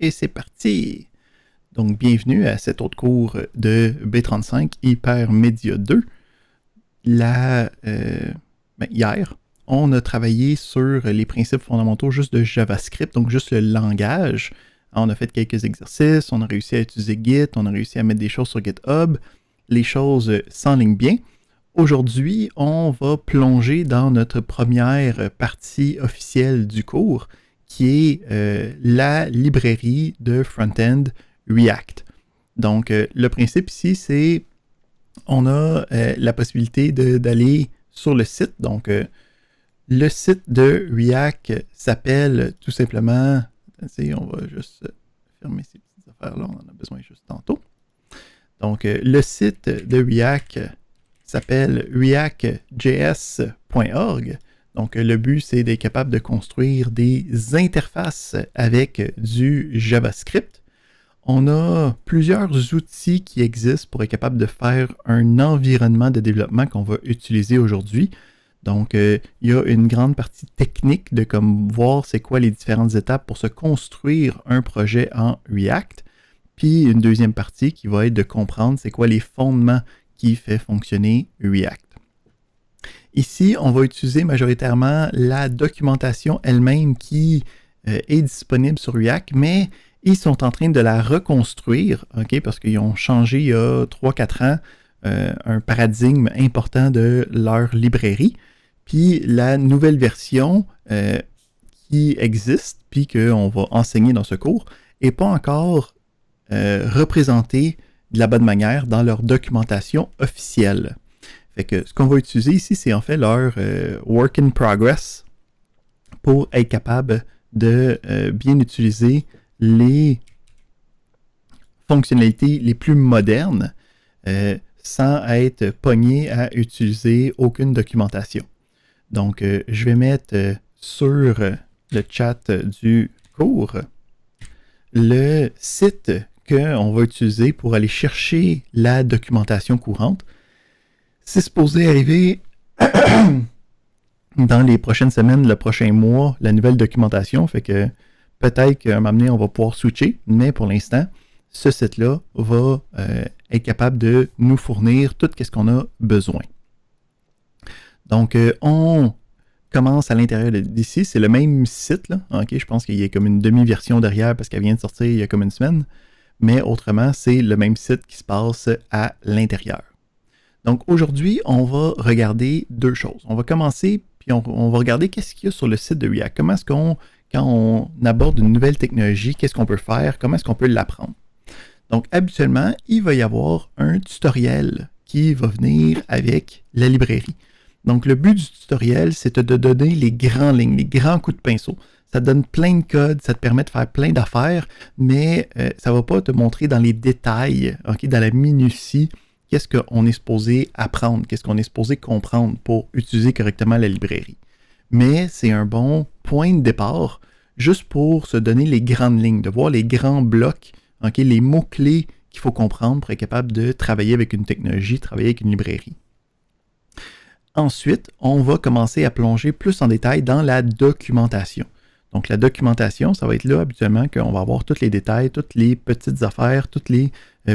et c'est parti! Donc, bienvenue à cet autre cours de B35 Hypermedia 2. Hier, on a travaillé sur les principes fondamentaux juste de JavaScript, donc juste le langage. On a fait quelques exercices, on a réussi à utiliser Git, on a réussi à mettre des choses sur GitHub. Les choses s'enlignent bien. Aujourd'hui, on va plonger dans notre première partie officielle du cours, qui est la librairie de front-end React. Donc, le principe ici, c'est on a la possibilité d'aller sur le site. Donc, le site de React s'appelle tout simplement... On va juste fermer ces petites affaires-là, on en a besoin juste tantôt. Donc, le site de React s'appelle reactjs.org. Donc, le but, c'est d'être capable de construire des interfaces avec du JavaScript. On a plusieurs outils qui existent pour être capable de faire un environnement de développement qu'on va utiliser aujourd'hui. Donc, il y a une grande partie technique de comme voir c'est quoi les différentes étapes pour se construire un projet en React. Puis une deuxième partie qui va être de comprendre c'est quoi les fondements qui fait fonctionner React. Ici, on va utiliser majoritairement la documentation elle-même qui est disponible sur React, mais ils sont en train de la reconstruire, parce qu'ils ont changé il y a 3-4 ans un paradigme important de leur librairie. Puis la nouvelle version qui existe, puis qu'on va enseigner dans ce cours, n'est pas encore représentée de la bonne manière dans leur documentation officielle. Fait que ce qu'on va utiliser ici, c'est en fait leur work in progress pour être capable de bien utiliser les fonctionnalités les plus modernes sans être pogné à utiliser aucune documentation. Donc, je vais mettre sur le chat du cours le site qu'on va utiliser pour aller chercher la documentation courante. C'est supposé arriver dans les prochaines semaines, le prochain mois, la nouvelle documentation. Fait que peut-être qu'à un moment donné, on va pouvoir switcher, mais pour l'instant, ce site-là va être capable de nous fournir tout ce qu'on a besoin. Donc, on commence à l'intérieur d'ici. C'est le même site, là. Je pense qu'il y a comme une demi-version derrière parce qu'elle vient de sortir il y a comme une semaine. Mais autrement, c'est le même site qui se passe à l'intérieur. Donc, aujourd'hui, on va regarder deux choses. On va commencer, puis on va regarder qu'est-ce qu'il y a sur le site de React. Comment est-ce qu'on, quand on aborde une nouvelle technologie, qu'est-ce qu'on peut faire? Comment est-ce qu'on peut l'apprendre? Donc, habituellement, il va y avoir un tutoriel qui va venir avec la librairie. Donc, le but du tutoriel, c'est de donner les grandes lignes, les grands coups de pinceau. Ça te donne plein de codes, ça te permet de faire plein d'affaires, mais ça ne va pas te montrer dans les détails, dans la minutie, qu'est-ce qu'on est supposé apprendre, qu'est-ce qu'on est supposé comprendre pour utiliser correctement la librairie. Mais c'est un bon point de départ, juste pour se donner les grandes lignes, de voir les grands blocs, les mots-clés qu'il faut comprendre pour être capable de travailler avec une technologie, travailler avec une librairie. Ensuite, on va commencer à plonger plus en détail dans la documentation. Donc, la documentation, ça va être là habituellement qu'on va avoir tous les détails, toutes les petites affaires, tous les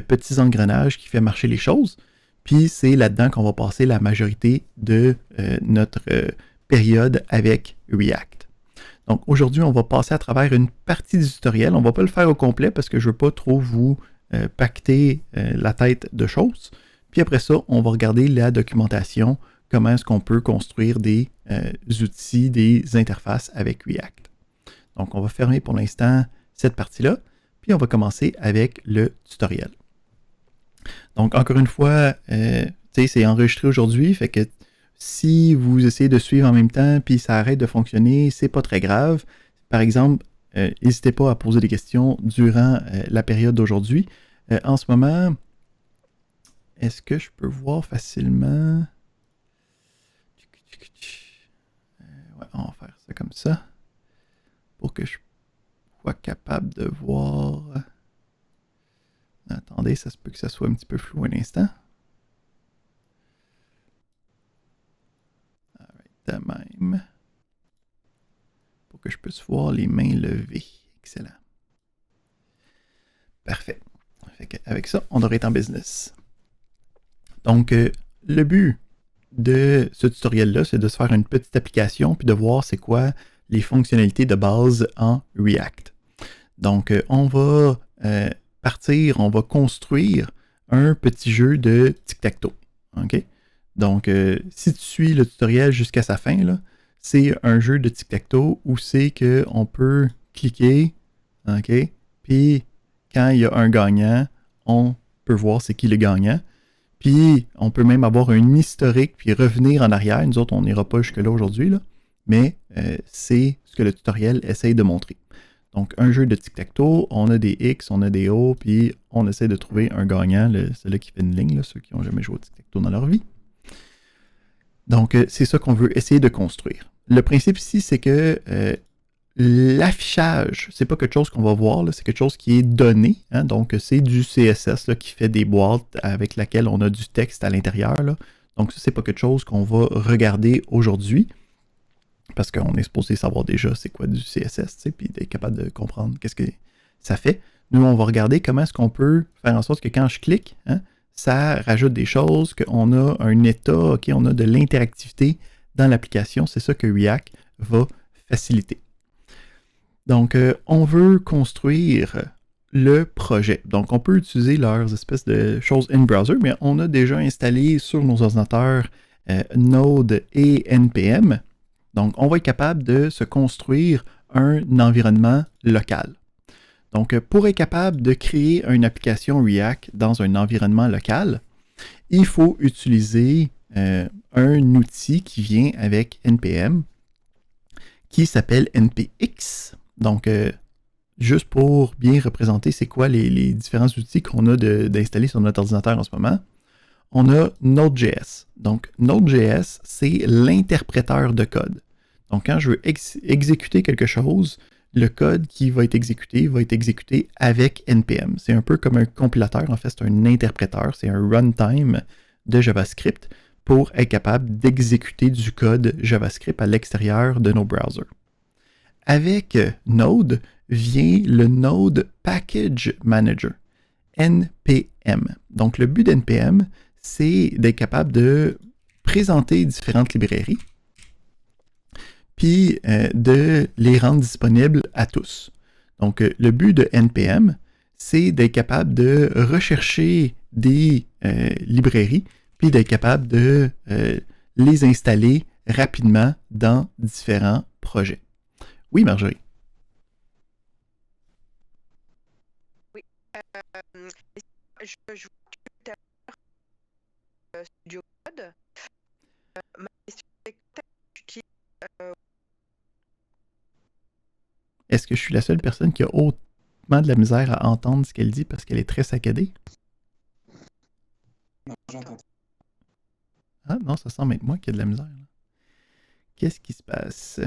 petits engrenages qui font marcher les choses. Puis, c'est là-dedans qu'on va passer la majorité de notre période avec React. Donc, aujourd'hui, on va passer à travers une partie du tutoriel. On ne va pas le faire au complet parce que je ne veux pas trop vous pacter la tête de choses. Puis après ça, on va regarder la documentation, comment est-ce qu'on peut construire des outils, des interfaces avec React. Donc, on va fermer pour l'instant cette partie-là, puis on va commencer avec le tutoriel. Donc, encore une fois, c'est enregistré aujourd'hui, fait que si vous essayez de suivre en même temps, puis ça arrête de fonctionner, c'est pas très grave. Par exemple, n'hésitez pas à poser des questions durant la période d'aujourd'hui. En ce moment, est-ce que je peux voir facilement... Ouais, on va faire ça comme ça pour que je sois capable de voir. Attendez, ça se peut que ça soit un petit peu flou un instant. De même. Pour que je puisse voir les mains levées. Excellent. Parfait. Avec ça, on devrait être en business. Donc, le but de ce tutoriel-là, c'est de se faire une petite application puis de voir c'est quoi les fonctionnalités de base en React. Donc, on va partir, on va construire un petit jeu de tic-tac-toe. OK? Donc, si tu suis le tutoriel jusqu'à sa fin, là, c'est un jeu de tic-tac-toe où c'est qu'on peut cliquer, OK? Puis, quand il y a un gagnant, on peut voir c'est qui le gagnant. Puis, on peut même avoir un historique, puis revenir en arrière. Nous autres, on n'ira pas jusque-là aujourd'hui, là, mais c'est ce que le tutoriel essaye de montrer. Donc, un jeu de tic-tac-toe, on a des X, on a des O, puis on essaie de trouver un gagnant, celui qui fait une ligne, là, ceux qui n'ont jamais joué au tic-tac-toe dans leur vie. Donc, c'est ça qu'on veut essayer de construire. Le principe ici, c'est que l'affichage, c'est pas quelque chose qu'on va voir, là, c'est quelque chose qui est donné. Hein, donc, c'est du CSS là, qui fait des boîtes avec laquelle on a du texte à l'intérieur. Là. Donc, ça, c'est pas quelque chose qu'on va regarder aujourd'hui. Parce qu'on est supposé savoir déjà c'est quoi du CSS, puis d'être capable de comprendre qu'est-ce que ça fait. Nous, on va regarder comment est-ce qu'on peut faire en sorte que quand je clique, hein, ça rajoute des choses, qu'on a un état, okay, on a de l'interactivité dans l'application. C'est ça que React va faciliter. Donc, on veut construire le projet. Donc, on peut utiliser leurs espèces de choses in-browser, mais on a déjà installé sur nos ordinateurs Node et NPM. Donc, on va être capable de se construire un environnement local. Donc, pour être capable de créer une application React dans un environnement local, il faut utiliser un outil qui vient avec NPM qui s'appelle NPX. Donc, juste pour bien représenter c'est quoi les différents outils qu'on a d'installer sur notre ordinateur en ce moment, on a Node.js. Donc, Node.js, c'est l'interpréteur de code. Donc, quand je veux exécuter quelque chose, le code qui va être exécuté avec NPM. C'est un peu comme un compilateur, en fait, c'est un interpréteur, c'est un runtime de JavaScript pour être capable d'exécuter du code JavaScript à l'extérieur de nos browsers. Avec Node vient le Node Package Manager, NPM. Donc, le but d'NPM, c'est d'être capable de présenter différentes librairies puis de les rendre disponibles à tous. Donc, le but de NPM, c'est d'être capable de rechercher des librairies, puis d'être capable de les installer rapidement dans différents projets. Oui, Marjorie? Oui. Je joue tout à l'heure Studio Code. Ma question est quand tu utilises Est-ce que je suis la seule personne qui a hautement de la misère à entendre ce qu'elle dit parce qu'elle est très saccadée? Non, j'entends. Ah non, ça semble être moi qui ai de la misère. Qu'est-ce qui se passe?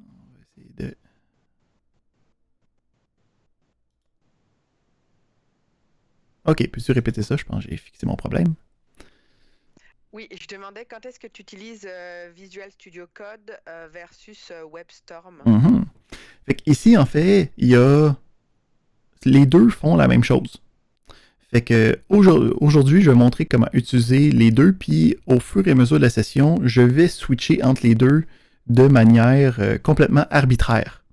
On va essayer de... OK, peux-tu répéter ça? Je pense que j'ai fixé mon problème. Oui, je demandais quand est-ce que tu utilises Visual Studio Code versus WebStorm. Mm-hmm. Fait qu'ici, en fait, il y a... Les deux font la même chose. Fait que aujourd'hui, je vais montrer comment utiliser les deux, puis au fur et à mesure de la session, je vais switcher entre les deux de manière complètement arbitraire.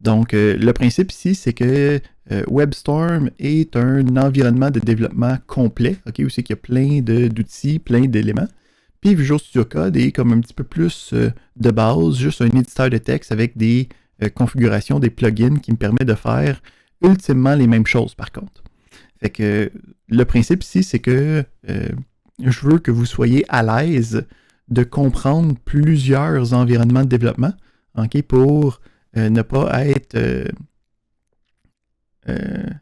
Donc, le principe ici, c'est que WebStorm est un environnement de développement complet, okay, où c'est qu'il y a plein d'outils, plein d'éléments. Puis Visual Studio Code est comme un petit peu plus de base, juste un éditeur de texte avec des configurations, des plugins qui me permettent de faire ultimement les mêmes choses par contre. Fait que le principe ici, c'est que je veux que vous soyez à l'aise de comprendre plusieurs environnements de développement, okay, pour ne pas être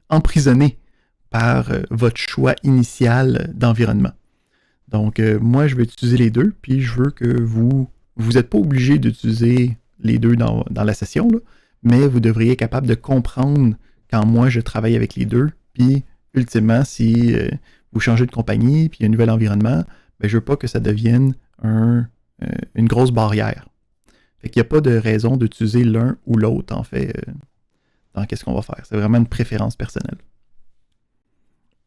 emprisonné par votre choix initial d'environnement. Donc, moi, je vais utiliser les deux, puis je veux que vous n'êtes pas obligé d'utiliser les deux dans la session, là, mais vous devriez être capable de comprendre quand moi, je travaille avec les deux, puis ultimement, si vous changez de compagnie, puis il y a un nouvel environnement, ben, je ne veux pas que ça devienne une grosse barrière. Fait qu'il n'y a pas de raison d'utiliser l'un ou l'autre, en fait, dans qu'est-ce qu'on va faire. C'est vraiment une préférence personnelle.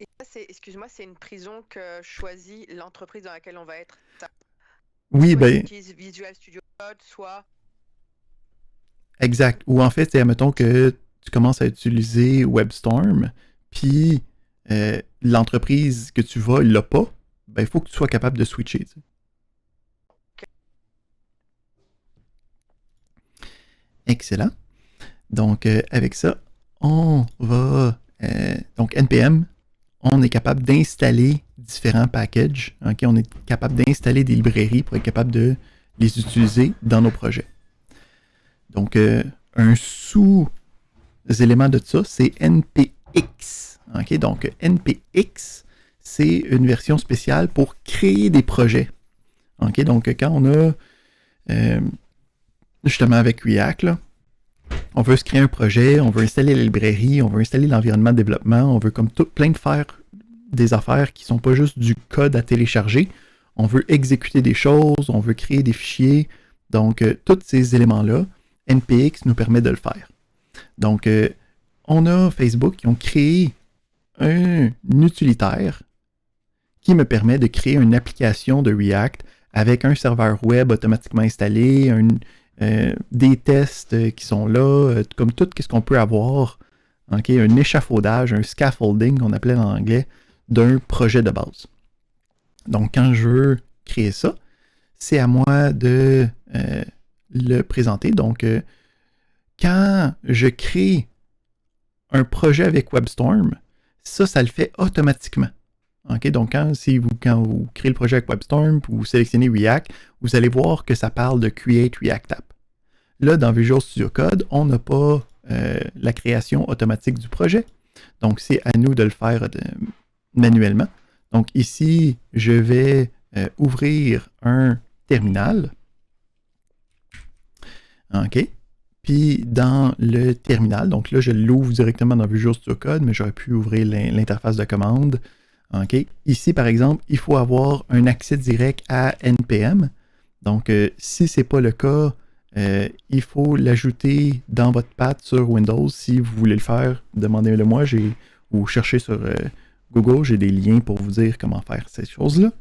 Et ça, excuse-moi, c'est une prison que choisit l'entreprise dans laquelle on va être. Oui, Soit ils ben, utilisent Visual Studio Code, soit... exact. Ou en fait, admettons que tu commences à utiliser WebStorm, puis l'entreprise que tu vas l'a pas, ben, il faut que tu sois capable de switcher. Tu sais. Excellent. Donc, avec ça, on va... donc, NPM, on est capable d'installer différents packages. Okay? On est capable d'installer des librairies pour être capable de les utiliser dans nos projets. Donc, un sous-élément de ça, c'est NPX. Okay? Donc, NPX, c'est une version spéciale pour créer des projets. Okay? Donc, quand on a, justement avec React, là, on veut se créer un projet, on veut installer la librairie, on veut installer l'environnement de développement, on veut comme tout plein de faire des affaires qui ne sont pas juste du code à télécharger. On veut exécuter des choses, on veut créer des fichiers. Donc, tous ces éléments-là, NPX nous permet de le faire. Donc, on a Facebook qui ont créé un utilitaire qui me permet de créer une application de React avec un serveur web automatiquement installé, des tests qui sont là, comme tout ce qu'on peut avoir, okay, un échafaudage, un scaffolding qu'on appelait en anglais, d'un projet de base. Donc, quand je veux créer ça, c'est à moi de le présenter. Donc, quand je crée un projet avec WebStorm, ça le fait automatiquement. Okay? Donc, quand vous créez le projet avec WebStorm, vous sélectionnez React, vous allez voir que ça parle de Create React App. Là, dans Visual Studio Code, on n'a pas la création automatique du projet. Donc, c'est à nous de le faire manuellement. Donc, ici, je vais ouvrir un terminal. OK. Puis, dans le terminal, donc là, je l'ouvre directement dans Visual Studio Code, mais j'aurais pu ouvrir l'interface de commande. OK. Ici, par exemple, il faut avoir un accès direct à NPM. Donc, si ce n'est pas le cas, il faut l'ajouter dans votre path sur Windows. Si vous voulez le faire, demandez-le moi ou cherchez sur Google, j'ai des liens pour vous dire comment faire ces choses-là.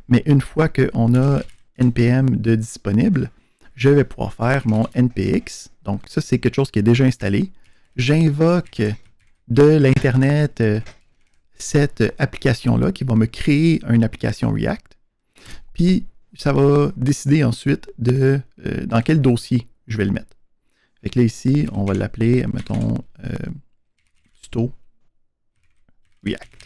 Mais une fois qu'on a NPM de disponible, je vais pouvoir faire mon NPX. Donc ça, c'est quelque chose qui est déjà installé. J'invoque de l'Internet cette application-là qui va me créer une application React. Puis ça va décider ensuite de dans quel dossier je vais le mettre. Fait que là, ici, on va l'appeler, mettons, tuto React.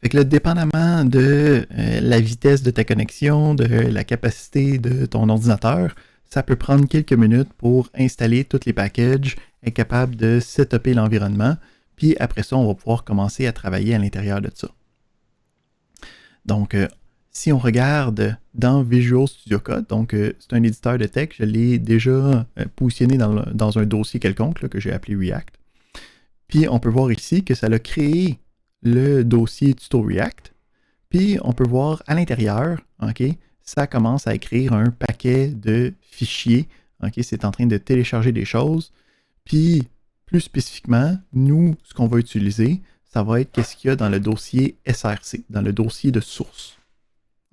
Fait que là, dépendamment de la vitesse de ta connexion, de la capacité de ton ordinateur, ça peut prendre quelques minutes pour installer tous les packages, être capable de setuper l'environnement, puis après ça, on va pouvoir commencer à travailler à l'intérieur de ça. Donc, si on regarde dans Visual Studio Code, donc c'est un éditeur de texte, je l'ai déjà positionné dans un dossier quelconque là, que j'ai appelé React. Puis on peut voir ici que ça a créé le dossier Tuto React. Puis on peut voir à l'intérieur, ok, ça commence à écrire un paquet de fichiers. Ok, c'est en train de télécharger des choses. Puis plus spécifiquement, nous, ce qu'on va utiliser, ça va être qu'est-ce qu'il y a dans le dossier SRC, dans le dossier de source.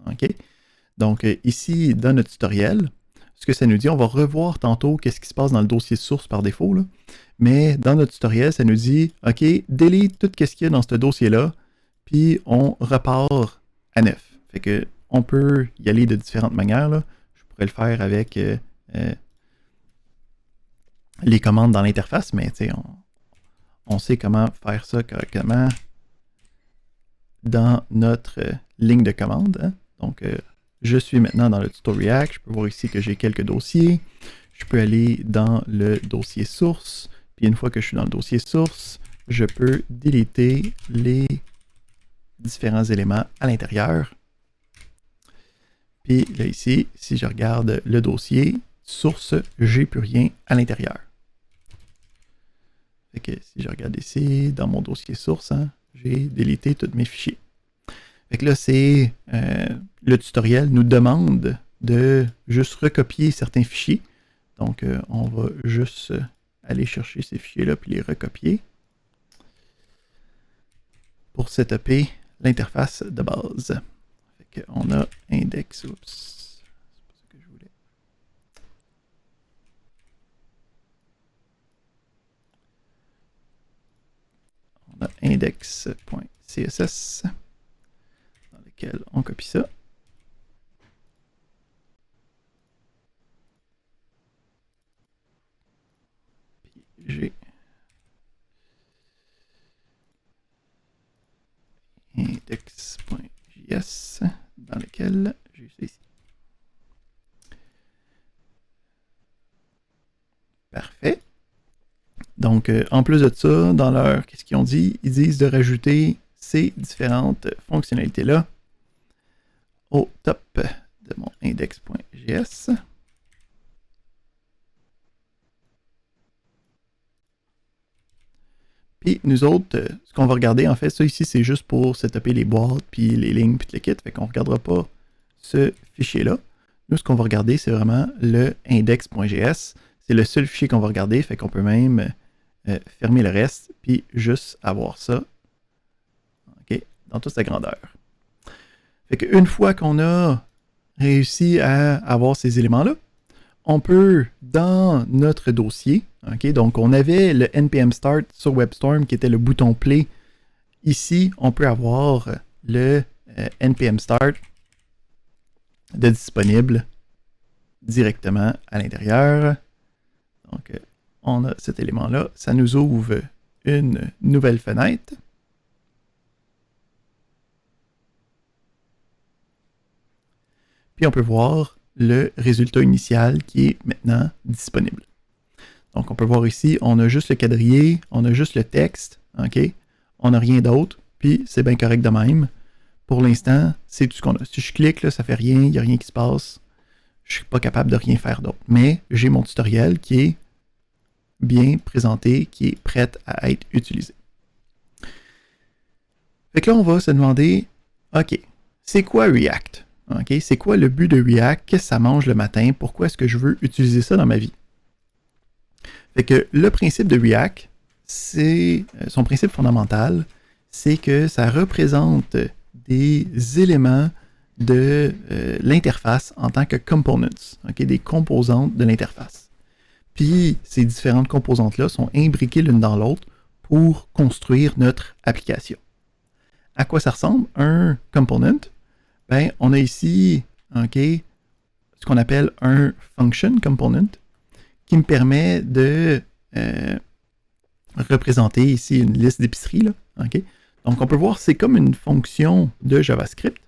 OK? Donc, ici, dans notre tutoriel, ce que ça nous dit, on va revoir tantôt qu'est-ce qui se passe dans le dossier source par défaut, là. Mais dans notre tutoriel, ça nous dit, OK, delete tout ce qu'il y a dans ce dossier-là, puis on repart à neuf. Fait que on peut y aller de différentes manières, là. Je pourrais le faire avec les commandes dans l'interface, mais tu sais, on sait comment faire ça correctement dans notre ligne de commande. Hein? Donc, je suis maintenant dans le tuto React. Je peux voir ici que j'ai quelques dossiers. Je peux aller dans le dossier source. Puis une fois que je suis dans le dossier source, je peux déliter les différents éléments à l'intérieur. Puis là ici, si je regarde le dossier source, j'ai plus rien à l'intérieur. Fait que si je regarde ici, dans mon dossier source, hein, j'ai délité tous mes fichiers. Fait que là, c'est le tutoriel nous demande de juste recopier certains fichiers. Donc, on va juste aller chercher ces fichiers-là puis les recopier pour setuper l'interface de base. Fait qu'on a index, oups, c'est pas ce que je voulais. On a index.css dans lequel on copie ça. Puis j'ai index.js dans lequel j'ai ça ici. Parfait. Donc, en plus de ça, dans leur, qu'est-ce qu'ils ont dit? Ils disent de rajouter ces différentes fonctionnalités-là au top de mon index.js. Puis nous autres, ce qu'on va regarder, en fait, ça ici, c'est juste pour setuper les boîtes, puis les lignes, puis le kit. Fait qu'on ne regardera pas ce fichier-là. Nous, ce qu'on va regarder, c'est vraiment le index.js. C'est le seul fichier qu'on va regarder, fait qu'on peut même fermer le reste, puis juste avoir ça, OK, dans toute sa grandeur. Fait qu'une fois qu'on a réussi à avoir ces éléments-là, on peut, dans notre dossier, OK, donc on avait le npm start sur WebStorm qui était le bouton play. Ici, on peut avoir le npm start de disponible directement à l'intérieur. Donc, on a cet élément-là. Ça nous ouvre une nouvelle fenêtre. Puis on peut voir le résultat initial qui est maintenant disponible. Donc on peut voir ici, on a juste le quadrillé, on a juste le texte, OK? On n'a rien d'autre, puis c'est bien correct de même. Pour l'instant, c'est tout ce qu'on a. Si je clique, là, ça ne fait rien, il n'y a rien qui se passe. Je ne suis pas capable de rien faire d'autre. Mais j'ai mon tutoriel qui est bien présenté, qui est prêt à être utilisé. Fait que là, on va se demander, OK, c'est quoi React? OK, c'est quoi le but de React? Qu'est-ce que ça mange le matin? Pourquoi est-ce que je veux utiliser ça dans ma vie? Fait que le principe de React, c'est son principe fondamental, c'est que ça représente des éléments de l'interface en tant que components, okay, des composantes de l'interface. Puis ces différentes composantes-là sont imbriquées l'une dans l'autre pour construire notre application. À quoi ça ressemble un component? Ben, on a ici okay, ce qu'on appelle un function component qui me permet de représenter ici une liste d'épicerie. Okay? Donc on peut voir c'est comme une fonction de JavaScript,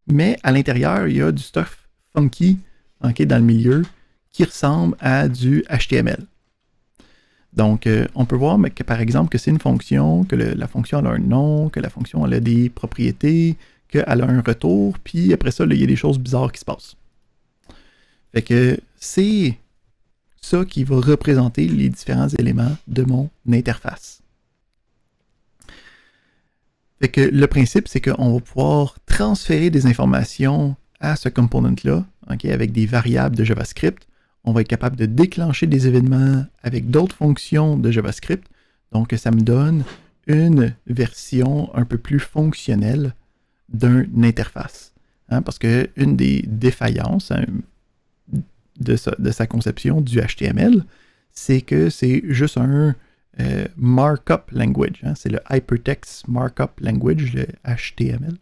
mais à l'intérieur, il y a du stuff funky okay, dans le milieu qui ressemble à du HTML. Donc, on peut voir que, par exemple, que c'est une fonction, que la fonction a un nom, que la fonction a des propriétés, qu'elle a un retour, puis après ça, là, il y a des choses bizarres qui se passent. Fait que c'est ça qui va représenter les différents éléments de mon interface. Fait que le principe, c'est qu'on va pouvoir transférer des informations à ce component-là, okay, avec des variables de JavaScript. On va être capable de déclencher des événements avec d'autres fonctions de JavaScript. Donc, ça me donne une version un peu plus fonctionnelle d'une interface. Hein, parce qu'une des défaillances de sa conception du HTML, c'est que c'est juste un markup language. Hein, c'est le Hypertext Markup Language, le HTML.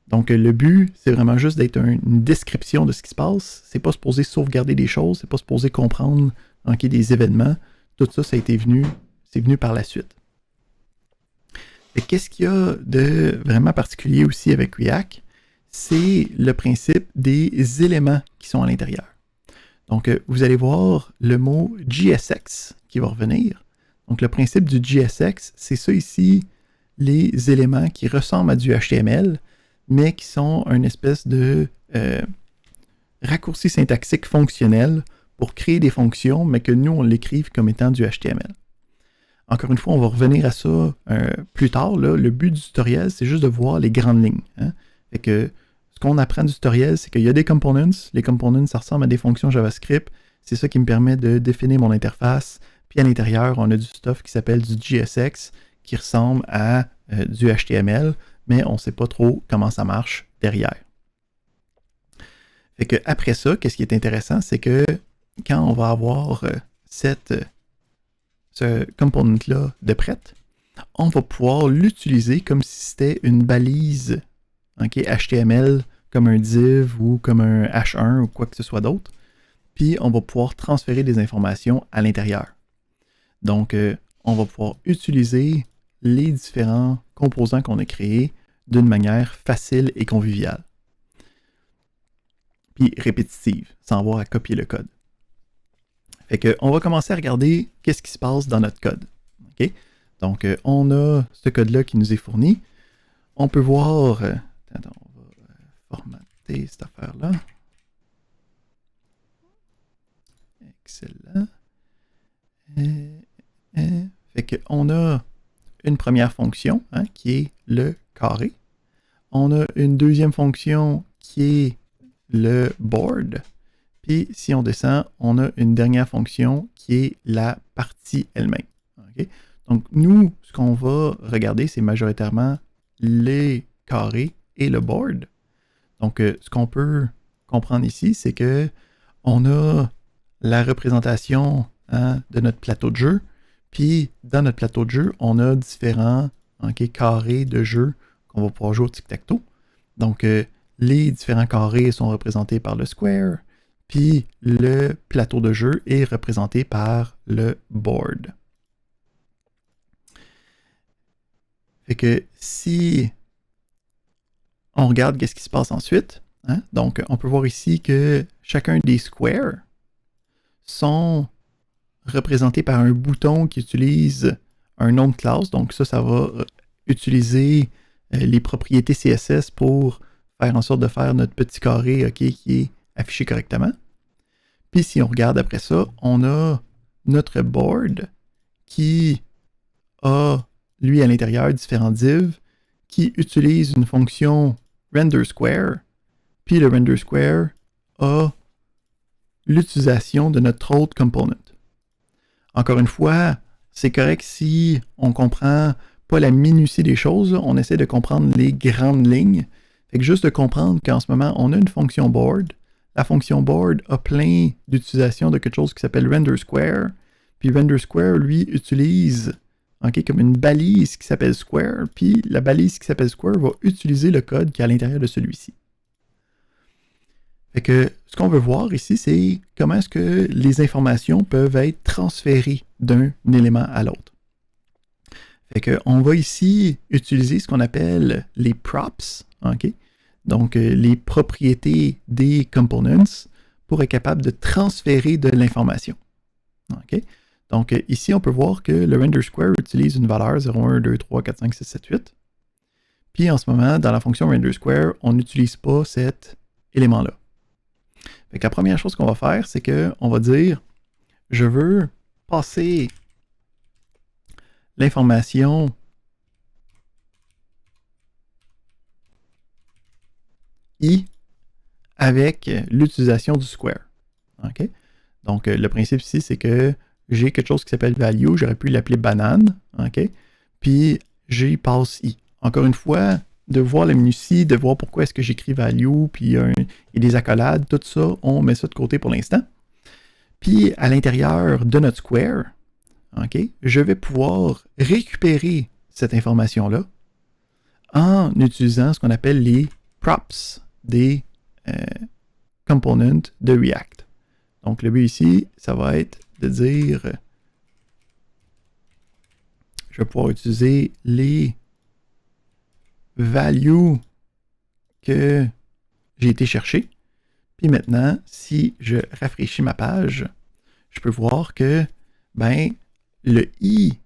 Donc, le but, c'est vraiment juste d'être une description de ce qui se passe. C'est pas supposé sauvegarder des choses, c'est pas supposé comprendre okay, des événements. Tout ça, c'est venu par la suite. Et qu'est-ce qu'il y a de vraiment particulier aussi avec React? C'est le principe des éléments qui sont à l'intérieur. Donc, vous allez voir le mot JSX qui va revenir. Donc, le principe du JSX, c'est ça ici, les éléments qui ressemblent à du HTML, mais qui sont une espèce de raccourci syntaxique fonctionnel pour créer des fonctions, mais que nous, on l'écrive comme étant du HTML. encore une fois, on va revenir à ça plus tard. Là. Le but du tutoriel, c'est juste de voir les grandes lignes. Hein? Fait que ce qu'on apprend du tutoriel, c'est qu'il y a des components. Les components, ça ressemble à des fonctions JavaScript. C'est ça qui me permet de définir mon interface. Puis à l'intérieur, on a du stuff qui s'appelle du JSX, qui ressemble à du HTML, mais on ne sait pas trop comment ça marche derrière. Fait que après ça, qu'est-ce qui est intéressant, c'est que quand on va avoir ce component-là de prête, on va pouvoir l'utiliser comme si c'était une balise HTML, comme un div ou comme un H1 ou quoi que ce soit d'autre. Puis on va pouvoir transférer des informations à l'intérieur. Donc, on va pouvoir utiliser les différents composants qu'on a créés d'une manière facile et conviviale. Puis répétitive, sans avoir à copier le code. Fait que, on va commencer à regarder qu'est-ce qui se passe dans notre code. Okay? Donc, on a ce code-là qui nous est fourni. On peut voir... attends, on va formater cette affaire-là. Excellent. Fait qu'on a une première fonction qui est le carré. On a une deuxième fonction qui est le board. Puis si on descend, on a une dernière fonction qui est la partie elle-même. Okay? Donc nous, ce qu'on va regarder, c'est majoritairement les carrés et le board. Donc ce qu'on peut comprendre ici, c'est que on a la représentation de notre plateau de jeu. Puis dans notre plateau de jeu, on a différents carrés de jeu qu'on va pouvoir jouer au tic-tac-toe. Donc les différents carrés sont représentés par le square. Puis le plateau de jeu est représenté par le board. Fait que si on regarde qu'est-ce qui se passe ensuite, donc on peut voir ici que chacun des squares sont représentés par un bouton qui utilise un nom de classe. Donc ça va utiliser les propriétés CSS pour faire en sorte de faire notre petit carré qui est affiché correctement. Puis si on regarde après ça, on a notre board qui a, lui, à l'intérieur, différents divs qui utilisent une fonction renderSquare. Puis le renderSquare a l'utilisation de notre autre component. Encore une fois, c'est correct si on ne comprend pas la minutie des choses, on essaie de comprendre les grandes lignes. Fait que juste de comprendre qu'en ce moment, on a une fonction board. La fonction board a plein d'utilisations de quelque chose qui s'appelle renderSquare. Puis renderSquare, lui, utilise comme une balise qui s'appelle square. Puis la balise qui s'appelle square va utiliser le code qui est à l'intérieur de celui-ci. Fait que ce qu'on veut voir ici, c'est comment est-ce que les informations peuvent être transférées d'un élément à l'autre. Fait que on va ici utiliser ce qu'on appelle les props, donc les propriétés des components pour être capable de transférer de l'information. Donc ici, on peut voir que le renderSquare utilise une valeur 0, 1, 2, 3, 4, 5, 6, 7, 8. Puis en ce moment, dans la fonction renderSquare, on n'utilise pas cet élément-là. Fait que la première chose qu'on va faire, c'est qu'on va dire je veux passer l'information I avec l'utilisation du square. Donc le principe ici, c'est que j'ai quelque chose qui s'appelle value, j'aurais pu l'appeler banane, puis j'y passe I. Encore une fois, de voir la minutie, de voir pourquoi est-ce que j'écris value, puis il y a des accolades, tout ça, on met ça de côté pour l'instant. Puis à l'intérieur de notre square, je vais pouvoir récupérer cette information-là en utilisant ce qu'on appelle les props des components de React. Donc le but ici, ça va être de dire je vais pouvoir utiliser les values que j'ai été chercher. Puis maintenant, si je rafraîchis ma page, je peux voir que le I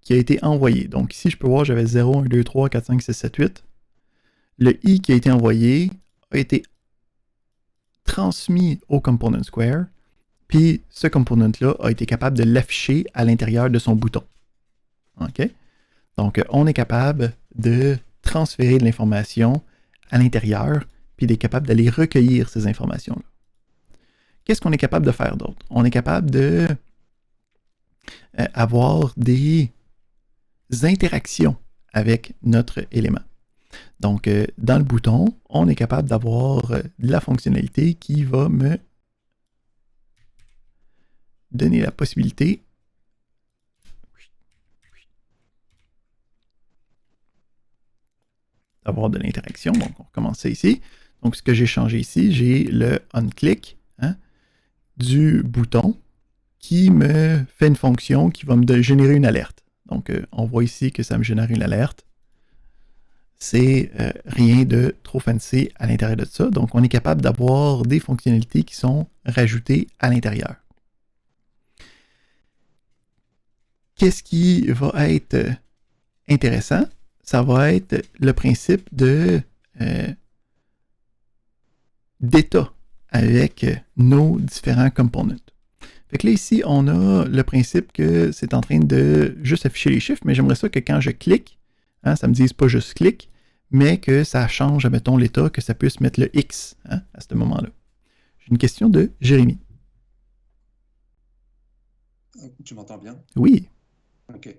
qui a été envoyé, donc ici je peux voir j'avais 0, 1, 2, 3, 4, 5, 6, 7, 8. Le I qui a été envoyé a été transmis au component square, puis ce component-là a été capable de l'afficher à l'intérieur de son bouton. OK? Donc, on est capable de transférer de l'information à l'intérieur, puis d'être capable d'aller recueillir ces informations-là. Qu'est-ce qu'on est capable de faire d'autre? On est capable de avoir des interactions avec notre élément. Donc, dans le bouton, on est capable d'avoir de la fonctionnalité qui va me donner la possibilité d'avoir de l'interaction. Donc, on recommence ça ici. Donc, ce que j'ai changé ici, j'ai le on-click du bouton qui me fait une fonction qui va me générer une alerte. Donc, on voit ici que ça me génère une alerte. C'est rien de trop fancy à l'intérieur de ça. Donc, on est capable d'avoir des fonctionnalités qui sont rajoutées à l'intérieur. Qu'est-ce qui va être intéressant? Ça va être le principe d'état avec nos différents components. Fait que là, ici, on a le principe que c'est en train de juste afficher les chiffres, mais j'aimerais ça que quand je clique, ça me dise pas juste clic, mais que ça change, mettons, l'état, que ça puisse mettre le X à ce moment-là. J'ai une question de Jérémy. Tu m'entends bien? Oui. OK.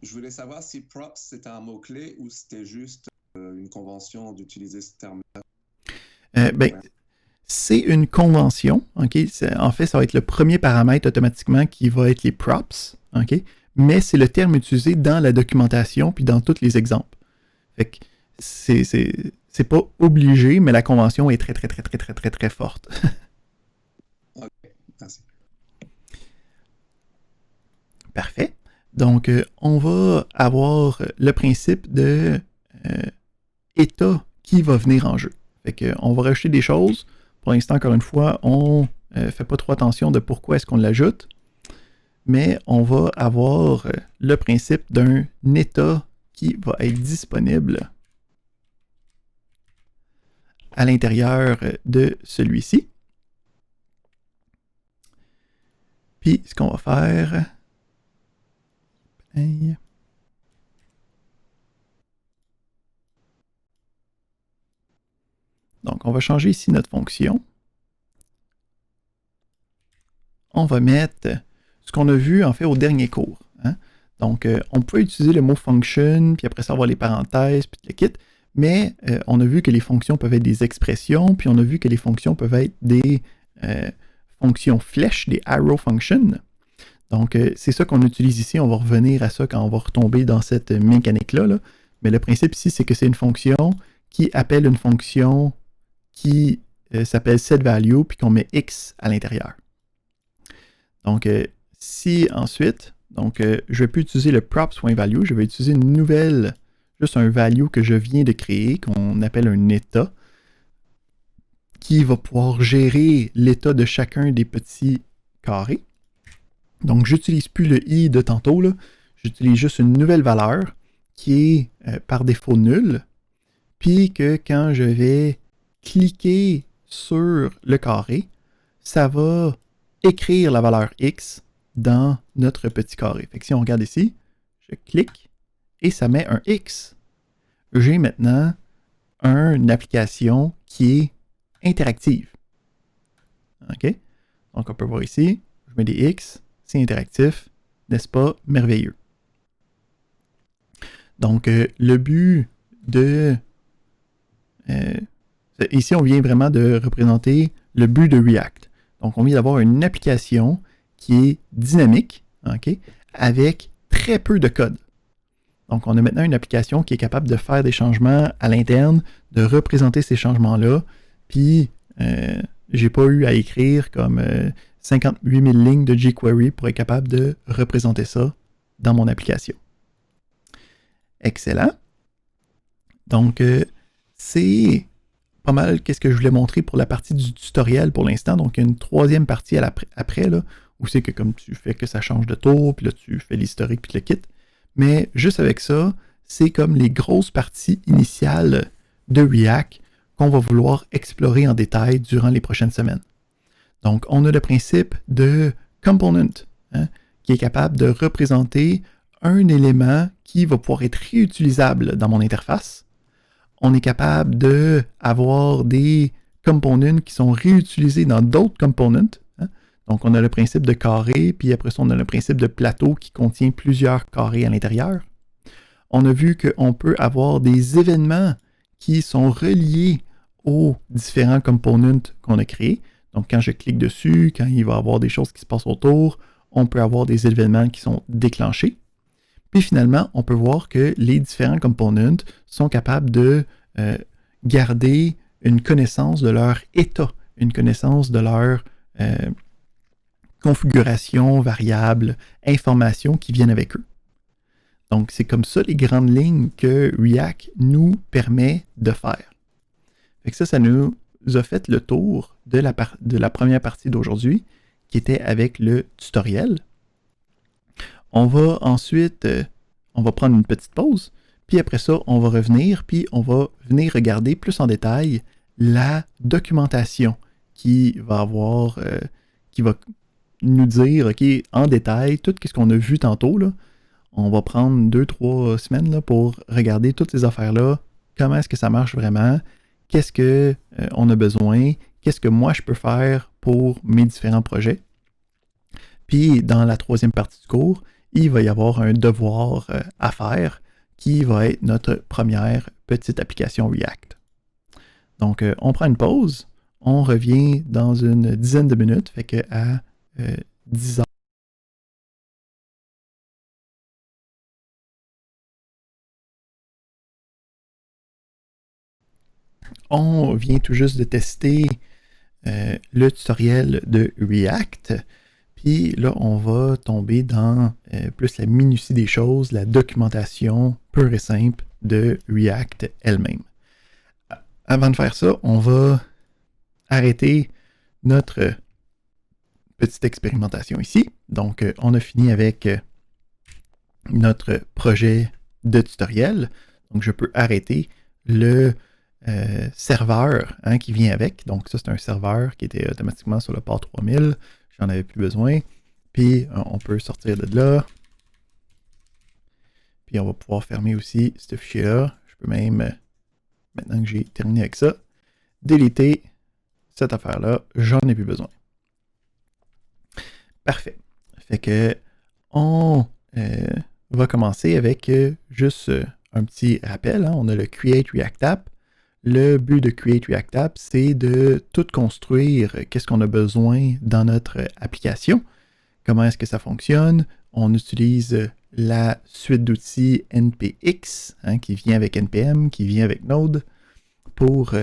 Je voulais savoir si props, c'était un mot-clé ou c'était juste une convention d'utiliser ce terme-là. C'est une convention. Okay? En fait, ça va être le premier paramètre automatiquement qui va être les props. Okay? Mais c'est le terme utilisé dans la documentation puis dans tous les exemples. Fait que c'est pas obligé, mais la convention est très, très, très, très, très, très, très forte. OK, merci. Parfait. Donc, on va avoir le principe de état qui va venir en jeu. Fait que, on va rajouter des choses. Pour l'instant, encore une fois, on ne fait pas trop attention de pourquoi est-ce qu'on l'ajoute, mais on va avoir le principe d'un état qui va être disponible à l'intérieur de celui-ci. Puis, ce qu'on va faire... Donc, on va changer ici notre fonction. On va mettre ce qu'on a vu en fait au dernier cours. Donc, on peut utiliser le mot function, puis après ça, avoir les parenthèses, puis le kit, mais on a vu que les fonctions peuvent être des expressions, puis on a vu que les fonctions peuvent être des fonctions flèches, des arrow functions. Donc, c'est ça qu'on utilise ici. On va revenir à ça quand on va retomber dans cette mécanique-là. Là. Mais le principe ici, c'est que c'est une fonction qui appelle une fonction qui s'appelle setValue, puis qu'on met X à l'intérieur. Donc, si ensuite, je ne vais plus utiliser le props.value, je vais utiliser une nouvelle, juste un value que je viens de créer, qu'on appelle un état, qui va pouvoir gérer l'état de chacun des petits carrés. Donc, je n'utilise plus le i de tantôt, j'utilise juste une nouvelle valeur qui est par défaut nulle, puis que quand je vais cliquer sur le carré, ça va écrire la valeur x dans notre petit carré. Fait que si on regarde ici, je clique et ça met un x. J'ai maintenant une application qui est interactive. OK? Donc, on peut voir ici, je mets des x, c'est interactif, n'est-ce pas? Merveilleux. Donc, le but de... ici, on vient vraiment de représenter le but de React. Donc, on vient d'avoir une application qui est dynamique, okay, avec très peu de code. Donc, on a maintenant une application qui est capable de faire des changements à l'interne, de représenter ces changements-là, puis j'ai pas eu à écrire comme 58 000 lignes de jQuery pour être capable de représenter ça dans mon application. Excellent. Donc, c'est pas mal qu'est-ce que je voulais montrer pour la partie du tutoriel pour l'instant. Donc, il y a une troisième partie après, là, où c'est que comme tu fais que ça change de tour, puis là, tu fais l'historique, puis le kit. Mais juste avec ça, c'est comme les grosses parties initiales de React qu'on va vouloir explorer en détail durant les prochaines semaines. Donc, on a le principe de component, qui est capable de représenter un élément qui va pouvoir être réutilisable dans mon interface. On est capable d'avoir des components qui sont réutilisés dans d'autres components. Hein? Donc, on a le principe de carré, puis après ça, on a le principe de plateau qui contient plusieurs carrés à l'intérieur. On a vu qu'on peut avoir des événements qui sont reliés aux différents components qu'on a créés. Donc, quand je clique dessus, quand il va y avoir des choses qui se passent autour, on peut avoir des événements qui sont déclenchés. Puis finalement, on peut voir que les différents components sont capables de garder une connaissance de leur état, une connaissance de leur configuration, variable, informations qui viennent avec eux. Donc, c'est comme ça les grandes lignes que React nous permet de faire. Fait que ça nous a fait le tour de la première partie d'aujourd'hui, qui était avec le tutoriel. On va ensuite, on va prendre une petite pause, puis après ça, on va revenir, puis on va venir regarder plus en détail la documentation qui va nous dire, OK, en détail, tout ce qu'on a vu tantôt, là, on va prendre 2-3 semaines là, pour regarder toutes ces affaires-là, comment est-ce que ça marche vraiment, qu'est-ce qu'on a besoin, qu'est-ce que moi je peux faire pour mes différents projets. Puis dans la troisième partie du cours, il va y avoir un devoir à faire qui va être notre première petite application React. Donc on prend une pause, on revient dans une dizaine de minutes, fait qu'à 10 heures. On vient tout juste de tester le tutoriel de React. Puis là, on va tomber dans plus la minutie des choses, la documentation pure et simple de React elle-même. Avant de faire ça, on va arrêter notre petite expérimentation ici. Donc, on a fini avec notre projet de tutoriel. Donc, je peux arrêter le serveur qui vient avec. Donc, ça, c'est un serveur qui était automatiquement sur le port 3000. J'en avais plus besoin. Puis, on peut sortir de là. Puis, on va pouvoir fermer aussi ce fichier-là. Je peux même, maintenant que j'ai terminé avec ça, déliter cette affaire-là. J'en ai plus besoin. Parfait. Fait que on va commencer avec juste un petit rappel. Hein. On a le Create React App. Le but de Create React App, c'est de tout construire qu'est-ce qu'on a besoin dans notre application. Comment est-ce que ça fonctionne? On utilise la suite d'outils NPX, qui vient avec NPM, qui vient avec Node, pour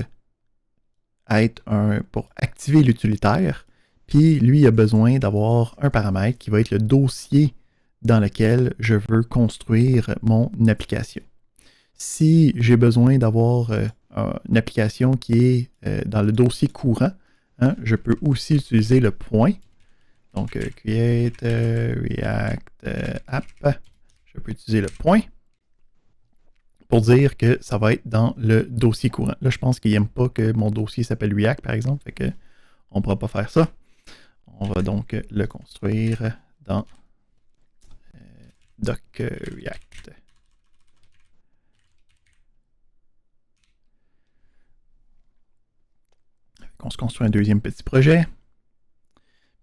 activer l'utilitaire. Puis lui, il a besoin d'avoir un paramètre qui va être le dossier dans lequel je veux construire mon application. Si j'ai besoin d'avoir une application qui est dans le dossier courant, je peux aussi utiliser le point. Donc, create React app. Je peux utiliser le point pour dire que ça va être dans le dossier courant. Là, je pense qu'il n'aime pas que mon dossier s'appelle React, par exemple. Fait que on ne pourra pas faire ça. On va donc le construire dans doc React. On se construit un deuxième petit projet.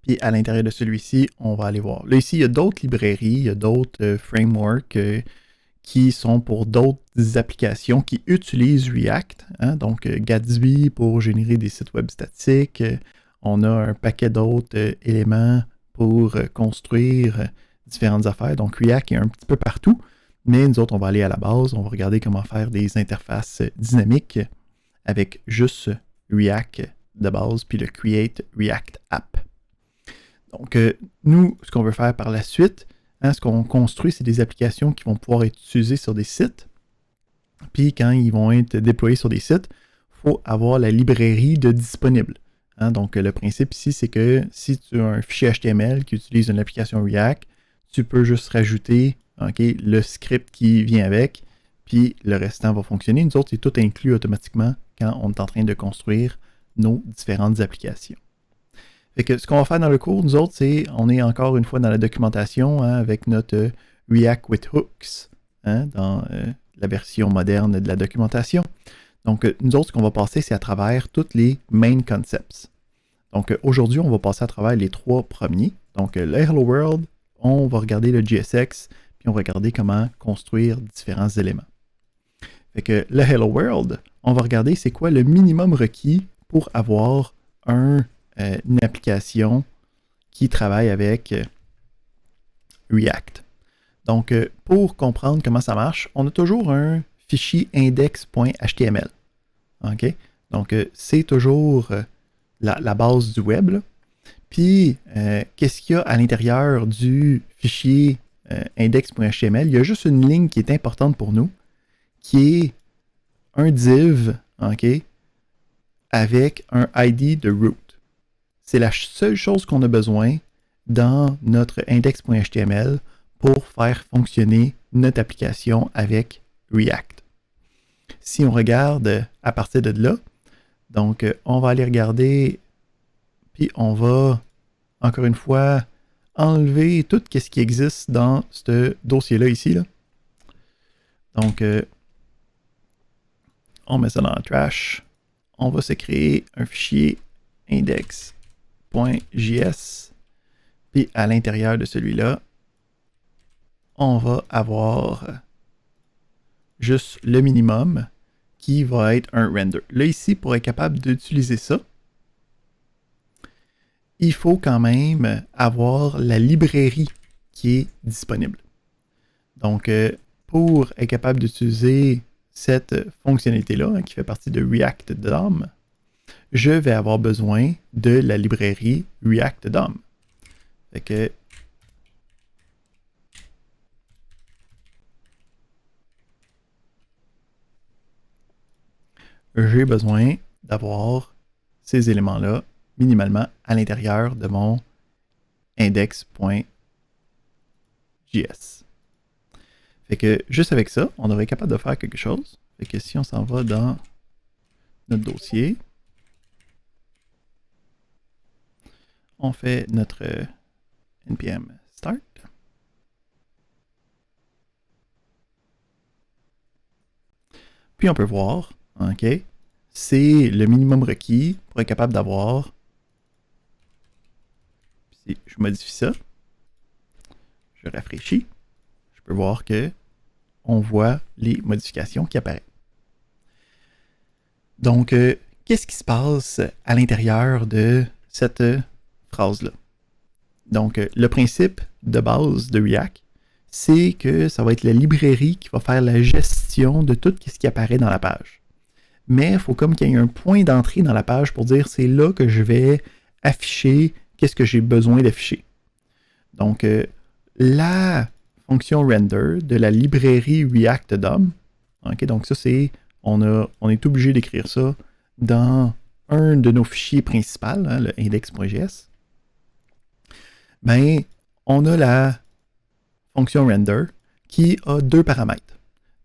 Puis à l'intérieur de celui-ci, on va aller voir. Là, ici, il y a d'autres librairies, il y a d'autres frameworks qui sont pour d'autres applications qui utilisent React. Donc, Gatsby pour générer des sites web statiques. On a un paquet d'autres éléments pour construire différentes affaires. Donc, React est un petit peu partout. Mais nous autres, on va aller à la base. On va regarder comment faire des interfaces dynamiques avec juste React de base, puis le Create React App. Donc, nous, ce qu'on veut faire par la suite, ce qu'on construit, c'est des applications qui vont pouvoir être utilisées sur des sites. Puis, quand ils vont être déployés sur des sites, il faut avoir la librairie de disponible. Donc, le principe ici, c'est que si tu as un fichier HTML qui utilise une application React, tu peux juste rajouter le script qui vient avec, puis le restant va fonctionner. Nous autres, c'est tout inclus automatiquement quand on est en train de construire nos différentes applications. Fait que ce qu'on va faire dans le cours, nous autres, c'est, on est encore une fois dans la documentation avec notre React with Hooks, hein, dans la version moderne de la documentation. Donc, nous autres, ce qu'on va passer, c'est à travers tous les main concepts. Donc, aujourd'hui, on va passer à travers les 3 premiers. Donc, le Hello World, on va regarder le JSX, puis on va regarder comment construire différents éléments. Fait que le Hello World, on va regarder c'est quoi le minimum requis pour avoir une application qui travaille avec React. Donc, pour comprendre comment ça marche, on a toujours un fichier index.html. OK? Donc, c'est toujours la base du web. Là. Puis, qu'est-ce qu'il y a à l'intérieur du fichier index.html? Il y a juste une ligne qui est importante pour nous, qui est un div, OK, avec un ID de root. C'est la seule chose qu'on a besoin dans notre index.html pour faire fonctionner notre application avec React. Si on regarde à partir de là, donc on va aller regarder, puis on va, encore une fois, enlever tout ce qui existe dans ce dossier-là ici. Là. Donc, on met ça dans la trash. On va se créer un fichier index.js. Puis à l'intérieur de celui-là, on va avoir juste le minimum qui va être un render. Là, ici, pour être capable d'utiliser ça, il faut quand même avoir la librairie qui est disponible. Donc, pour être capable d'utiliser cette fonctionnalité-là, hein, qui fait partie de React DOM, je vais avoir besoin de la librairie React DOM. Fait que j'ai besoin d'avoir ces éléments-là minimalement à l'intérieur de mon index.js. Fait que juste avec ça, on devrait être capable de faire quelque chose. Fait que si on s'en va dans notre dossier, on fait notre npm start. Puis on peut voir, OK, c'est le minimum requis pour être capable d'avoir. Si je modifie ça, je rafraîchis, je peux voir que on voit les modifications qui apparaissent. Donc, qu'est-ce qui se passe à l'intérieur de cette phrase-là? Donc, le principe de base de React, c'est que ça va être la librairie qui va faire la gestion de tout ce qui apparaît dans la page. Mais il faut comme qu'il y ait un point d'entrée dans la page pour dire c'est là que je vais afficher qu'est-ce que j'ai besoin d'afficher. Donc, la fonction render de la librairie React DOM, okay, donc ça c'est, on est obligé d'écrire ça dans un de nos fichiers principaux, hein, le index.js. Ben, on a la fonction render qui a 2 paramètres.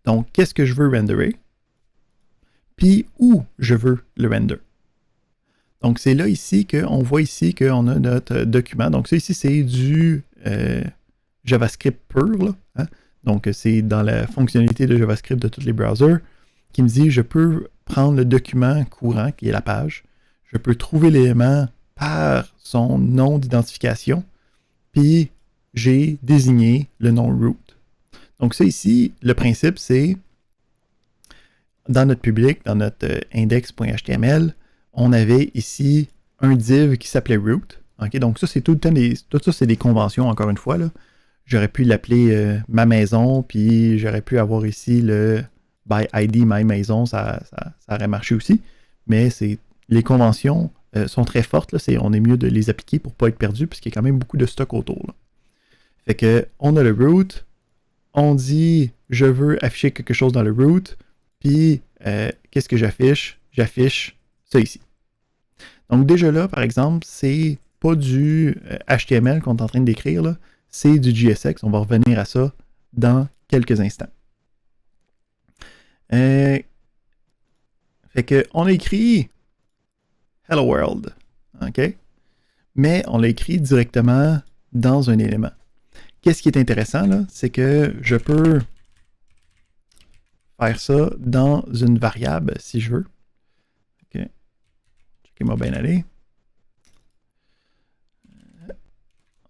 Donc, qu'est-ce que je veux renderer? Puis, où je veux le render. Donc, c'est là ici qu'on voit ici qu'on a notre document. Donc, ça ici, c'est du JavaScript pur. Là, hein? Donc, c'est dans la fonctionnalité de JavaScript de tous les browsers qui me dit, je peux prendre le document courant, qui est la page. Je peux trouver l'élément par son nom d'identification. Puis, j'ai désigné le nom root. Donc, ça ici, le principe, c'est dans notre public, dans notre index.html, on avait ici un div qui s'appelait root. Okay? Donc, ça, c'est tout ça, c'est des conventions, encore une fois. Là. J'aurais pu l'appeler ma maison, puis j'aurais pu avoir ici le by ID my maison, ça aurait marché aussi. Mais les conventions sont très fortes. Là. On est mieux de les appliquer pour ne pas être perdu, puisqu'il y a quand même beaucoup de stock autour. Là. Fait que, on a le root, on dit je veux afficher quelque chose dans le root, puis qu'est-ce que j'affiche? J'affiche ça ici. Donc déjà là, par exemple, c'est pas du HTML qu'on est en train d'écrire, là, c'est du JSX. On va revenir à ça dans quelques instants. Fait que on a écrit Hello World, OK? Mais on l'a écrit directement dans un élément. qu'est-ce qui est intéressant, là, c'est que je peux faire ça dans une variable si je veux. OK. Checkez-moi bien aller.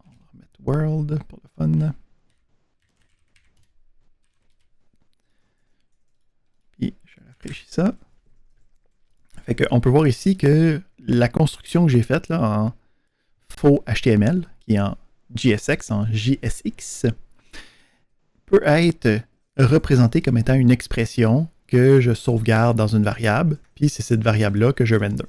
On va remettre world pour le fun. Puis je rafraîchis ça. Fait qu'on peut voir ici que la construction que j'ai faite là, en faux HTML, qui est en JSX, en JSX, peut être représentée comme étant une expression que je sauvegarde dans une variable, puis c'est cette variable-là que je render.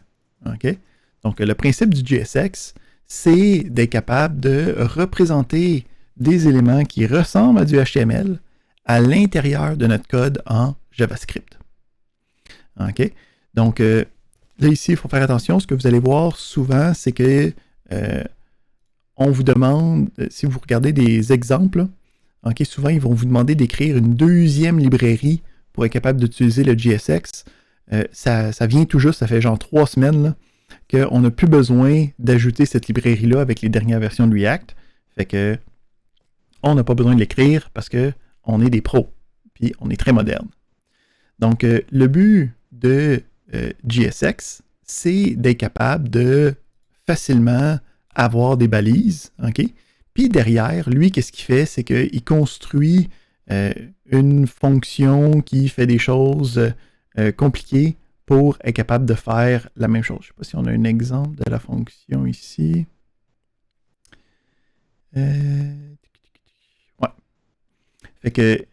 Okay? Donc, le principe du JSX, c'est d'être capable de représenter des éléments qui ressemblent à du HTML à l'intérieur de notre code en JavaScript. OK? Donc, là, ici, il faut faire attention. Ce que vous allez voir souvent, c'est que on vous demande, si vous regardez des exemples, okay, souvent, ils vont vous demander d'écrire une deuxième librairie pour être capable d'utiliser le JSX. Ça vient tout juste, ça fait genre 3 semaines qu'on n'a plus besoin d'ajouter cette librairie-là avec les dernières versions de React. Fait que on n'a pas besoin de l'écrire parce qu'on est des pros, puis on est très moderne. Donc, le but de JSX, c'est d'être capable de facilement avoir des balises, OK? Puis derrière, lui, qu'est-ce qu'il fait? C'est qu'il construit une fonction qui fait des choses compliquées pour être capable de faire la même chose. Je ne sais pas si on a un exemple de la fonction ici. Ouais. Fait que,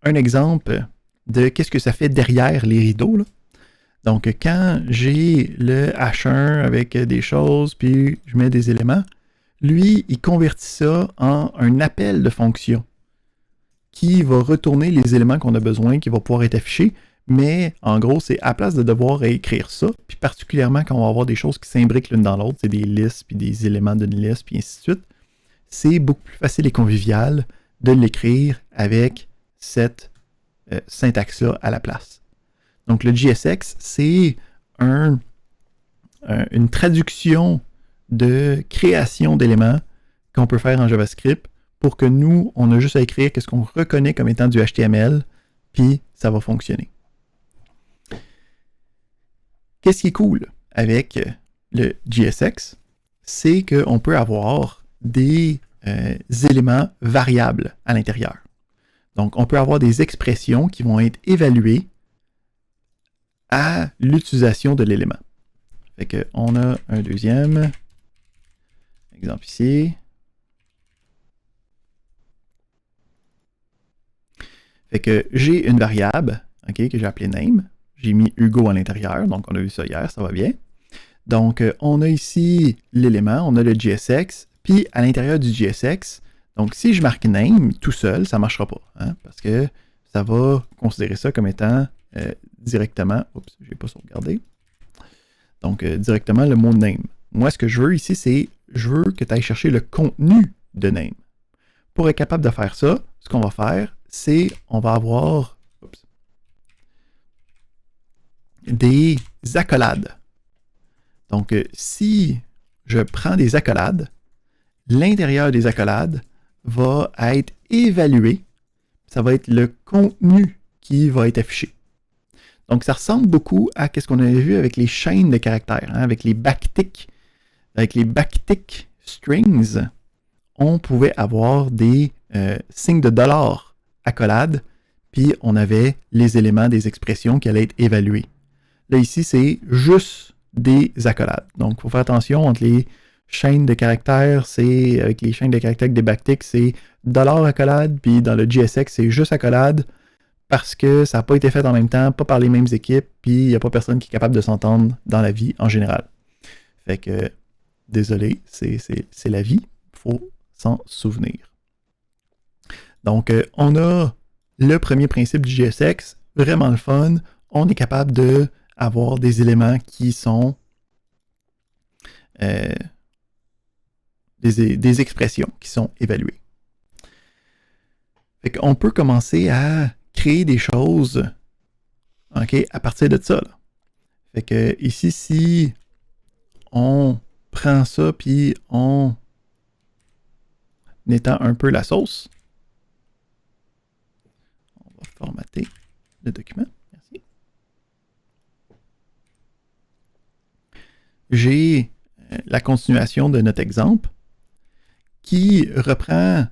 un exemple de qu'est-ce que ça fait derrière les rideaux, là. Donc, quand j'ai le H1 avec des choses, puis je mets des éléments, lui, il convertit ça en un appel de fonction qui va retourner les éléments qu'on a besoin, qui va pouvoir être affiché. Mais en gros, c'est à place de devoir écrire ça, puis particulièrement quand on va avoir des choses qui s'imbriquent l'une dans l'autre, c'est des listes, puis des éléments d'une liste, puis ainsi de suite, c'est beaucoup plus facile et convivial de l'écrire avec cette syntaxe-là à la place. Donc le JSX, c'est une traduction de création d'éléments qu'on peut faire en JavaScript pour que nous, on a juste à écrire ce qu'on reconnaît comme étant du HTML, puis ça va fonctionner. Qu'est-ce qui est cool avec le JSX? C'est qu'on peut avoir des éléments variables à l'intérieur. Donc, on peut avoir des expressions qui vont être évaluées à l'utilisation de l'élément. Fait qu'on a un deuxième exemple ici. Fait que j'ai une variable, okay, que j'ai appelée name. J'ai mis Hugo à l'intérieur, donc on a vu ça hier, ça va bien. Donc, on a ici l'élément, on a le JSX, puis à l'intérieur du JSX, donc si je marque name tout seul, ça ne marchera pas, hein, parce que ça va considérer ça comme étant directement, oups, je n'ai pas sauvegardé, donc directement le mot name. Moi, ce que je veux ici, c'est, je veux que tu ailles chercher le contenu de name. Pour être capable de faire ça, ce qu'on va faire, c'est, on va avoir des accolades. Donc, si je prends des accolades, l'intérieur des accolades va être évalué. Ça va être le contenu qui va être affiché. Donc, ça ressemble beaucoup à ce qu'on avait vu avec les chaînes de caractères, hein, avec les backticks. Avec les backtick strings, on pouvait avoir des signes de $ accolades, puis on avait les éléments des expressions qui allaient être évalués. Là, ici, c'est juste des accolades. Donc, il faut faire attention entre les chaînes de caractères, c'est avec les chaînes de caractères des backticks, c'est $ accolade, puis dans le JSX, c'est juste accolade, parce que ça n'a pas été fait en même temps, pas par les mêmes équipes, puis il n'y a pas personne qui est capable de s'entendre dans la vie en général. Fait que, désolé, c'est la vie, il faut s'en souvenir. Donc, on a le premier principe du JSX, vraiment le fun, on est capable de avoir des éléments qui sont des expressions qui sont évaluées. Fait qu'on peut commencer à créer des choses, okay, à partir de ça. Là. Fait que ici, si on prend ça puis on étend un peu la sauce. On va formater le document. Merci. J'ai la continuation de notre exemple qui reprend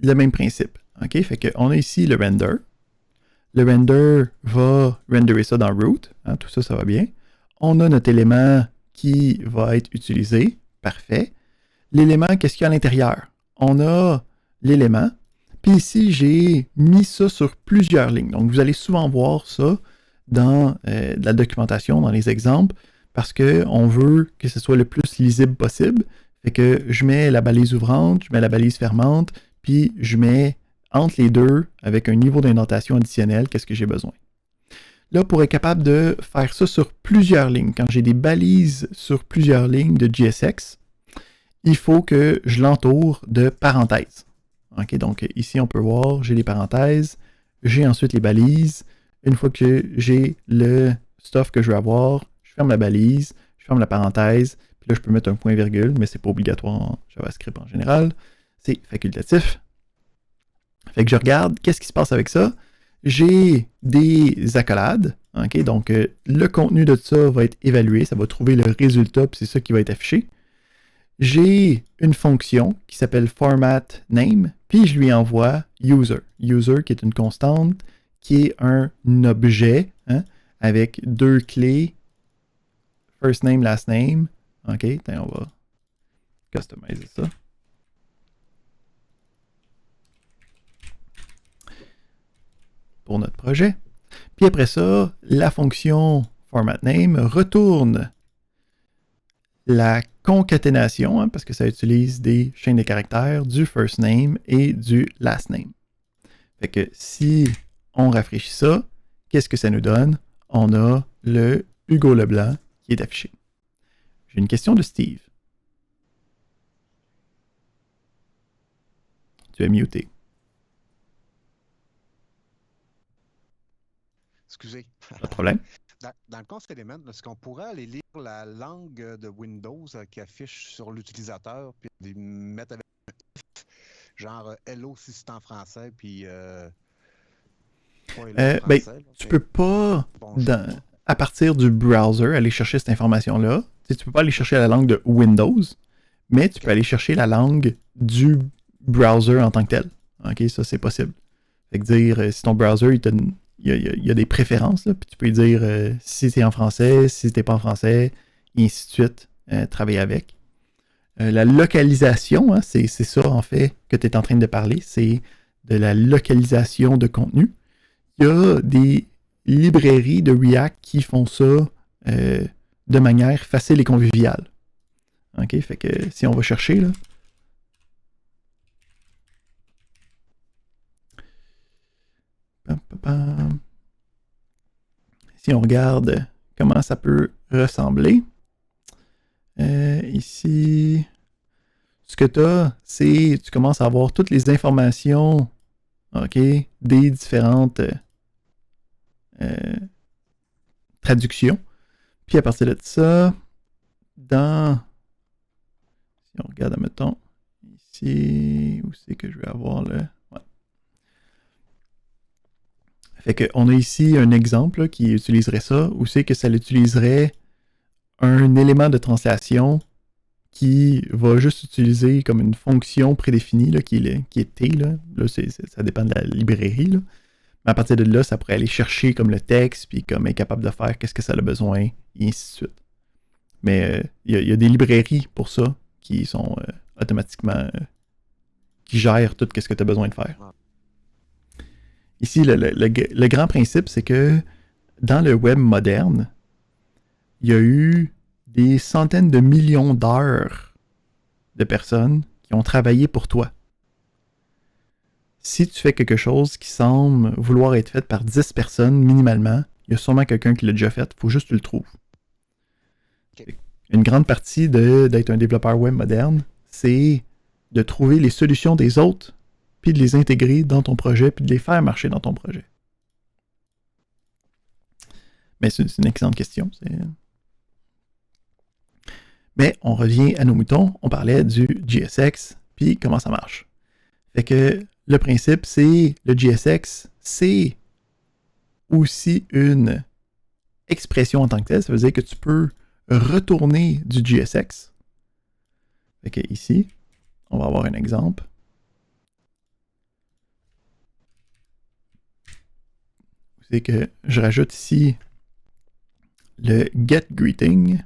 le même principe. OK? Fait qu'on a ici le render. Le render va renderer ça dans root. Hein, tout ça, ça va bien. On a notre élément qui va être utilisé. Parfait. L'élément, qu'est-ce qu'il y a à l'intérieur? On a l'élément. Puis ici, j'ai mis ça sur plusieurs lignes. Donc, vous allez souvent voir ça dans la documentation, dans les exemples, parce qu'on veut que ce soit le plus lisible possible. Fait que je mets la balise ouvrante, je mets la balise fermante, puis je mets entre les deux, avec un niveau d'indentation additionnel, qu'est-ce que j'ai besoin. Là, pour être capable de faire ça sur plusieurs lignes, quand j'ai des balises sur plusieurs lignes de JSX, il faut que je l'entoure de parenthèses. Okay, donc ici, on peut voir, j'ai les parenthèses, j'ai ensuite les balises. Une fois que j'ai le stuff que je veux avoir, je ferme la balise, je ferme la parenthèse, puis là, je peux mettre un point-virgule, mais c'est pas obligatoire en JavaScript en général. C'est facultatif. Fait que je regarde, qu'est-ce qui se passe avec ça? J'ai des accolades. Okay? Donc, le contenu de ça va être évalué. Ça va trouver le résultat, puis c'est ça qui va être affiché. J'ai une fonction qui s'appelle format name, puis je lui envoie user. User qui est une constante, qui est un objet avec deux clés. First name, last name. OK, on va customiser ça. Pour notre projet. Puis après ça, la fonction formatName retourne la concaténation, parce que ça utilise des chaînes de caractères du first name et du last name. Fait que si on rafraîchit ça, qu'est-ce que ça nous donne? On a le Hugo Leblanc qui est affiché. J'ai une question de Steve. Tu es muté. Excusez. Pas de problème. Dans le const element, est-ce qu'on pourrait aller lire la langue de Windows qui affiche sur l'utilisateur, puis les mettre avec un if, genre hello si c'est en français, puis pas hello en français, là, tu peux pas, à partir du browser, aller chercher cette information-là. Tu peux pas aller chercher la langue de Windows, mais tu peux aller chercher la langue du browser en tant que tel. OK, ça c'est possible. Fait que dire, si ton browser, il y a des préférences, là, puis tu peux lui dire si c'est en français, si c'est pas en français, et ainsi de suite, travailler avec. La localisation, c'est ça en fait que tu es en train de parler, c'est de la localisation de contenu. Il y a des librairies de React qui font ça de manière facile et conviviale. OK, fait que si on va chercher, là, si on regarde comment ça peut ressembler, ici, ce que tu as, c'est tu commences à avoir toutes les informations, OK, des différentes traductions. Puis à partir de ça, si on regarde, admettons, ici, où c'est que je vais avoir le... Fait qu'on a ici un exemple là, qui utiliserait ça, où c'est que ça utiliserait un élément de translation qui va juste utiliser comme une fonction prédéfinie là, qui est T. Là, ça dépend de la librairie. Là. Mais à partir de là, ça pourrait aller chercher comme le texte, puis comme être capable de faire qu'est-ce que ça a besoin, et ainsi de suite. Mais il y a des librairies pour ça qui sont automatiquement... qui gèrent tout ce que tu as besoin de faire. Ici, le grand principe, c'est que dans le web moderne, il y a eu des centaines de millions d'heures de personnes qui ont travaillé pour toi. Si tu fais quelque chose qui semble vouloir être fait par 10 personnes minimalement, il y a sûrement quelqu'un qui l'a déjà fait, il faut juste que tu le trouves. Okay. Une grande partie d'être un développeur web moderne, c'est de trouver les solutions des autres puis de les intégrer dans ton projet, puis de les faire marcher dans ton projet. Mais c'est une excellente question. Mais on revient à nos moutons. On parlait du JSX, puis comment ça marche. Fait que le principe, c'est le JSX, c'est aussi une expression en tant que telle. Ça veut dire que tu peux retourner du JSX. Fait que ici, on va avoir un exemple. C'est que je rajoute ici le getGreeting.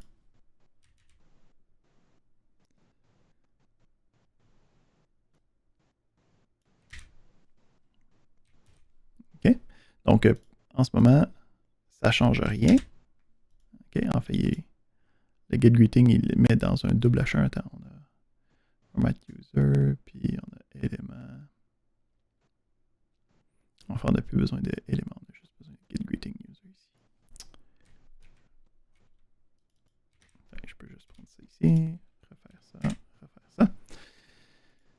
OK? Donc, en ce moment, ça ne change rien. OK? En fait, le getGreeting, il le met dans un double H1. Attends, on a format user, puis on a élément. Enfin, on n'a plus besoin d'éléments, on a juste besoin de getGreeting user ici. Enfin, je peux juste prendre ça ici, refaire ça.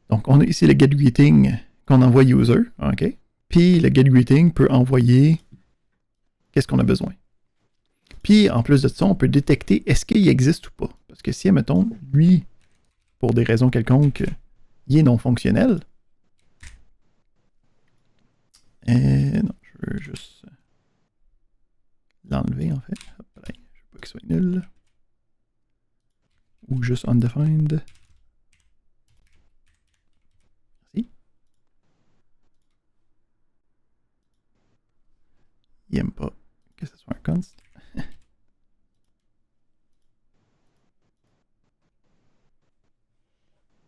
Donc, on a ici le getGreeting qu'on envoie user, OK? Puis le getGreeting peut envoyer qu'est-ce qu'on a besoin. Puis, en plus de ça, on peut détecter est-ce qu'il existe ou pas. Parce que si, admettons, lui, pour des raisons quelconques, il est non fonctionnel, non, je veux juste l'enlever, en fait. Hop là, je veux pas qu'il soit nul. Ou juste undefined. Merci. Il aime pas que ce soit un const.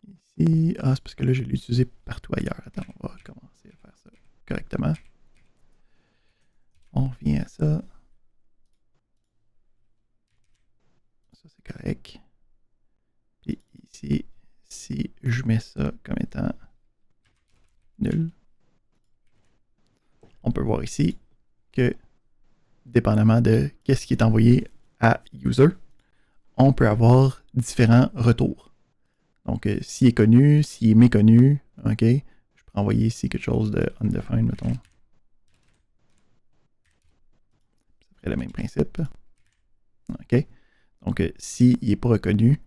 Ici, c'est parce que là, je l'ai utilisé partout ailleurs. Attends, on va commencer à faire ça correctement. On revient à ça. Ça, c'est correct. Puis ici, si je mets ça comme étant nul, on peut voir ici que, dépendamment de qu'est-ce qui est envoyé à user, on peut avoir différents retours. Donc, s'il est connu, s'il est méconnu, OK, je peux envoyer ici quelque chose de undefined, mettons. C'est le même principe. OK. Donc, s'il n'est pas reconnu,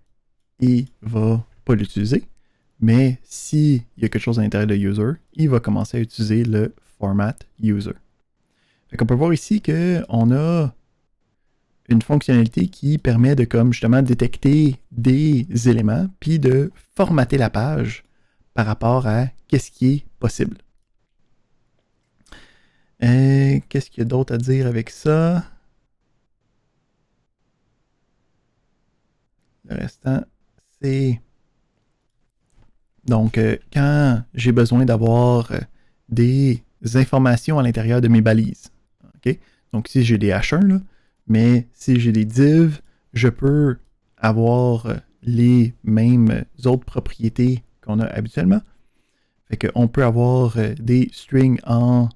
il ne va pas l'utiliser. Mais s'il y a quelque chose à l'intérieur de user, il va commencer à utiliser le format user. On peut voir ici qu'on a une fonctionnalité qui permet de comme justement détecter des éléments puis de formater la page par rapport à qu'est-ce qui est possible. Qu'est-ce qu'il y a d'autre à dire avec ça? Le restant, c'est... Donc, quand j'ai besoin d'avoir des informations à l'intérieur de mes balises, okay? Donc si j'ai des H1, là, mais si j'ai des divs, je peux avoir les mêmes autres propriétés qu'on a habituellement. Fait qu'on peut avoir des strings en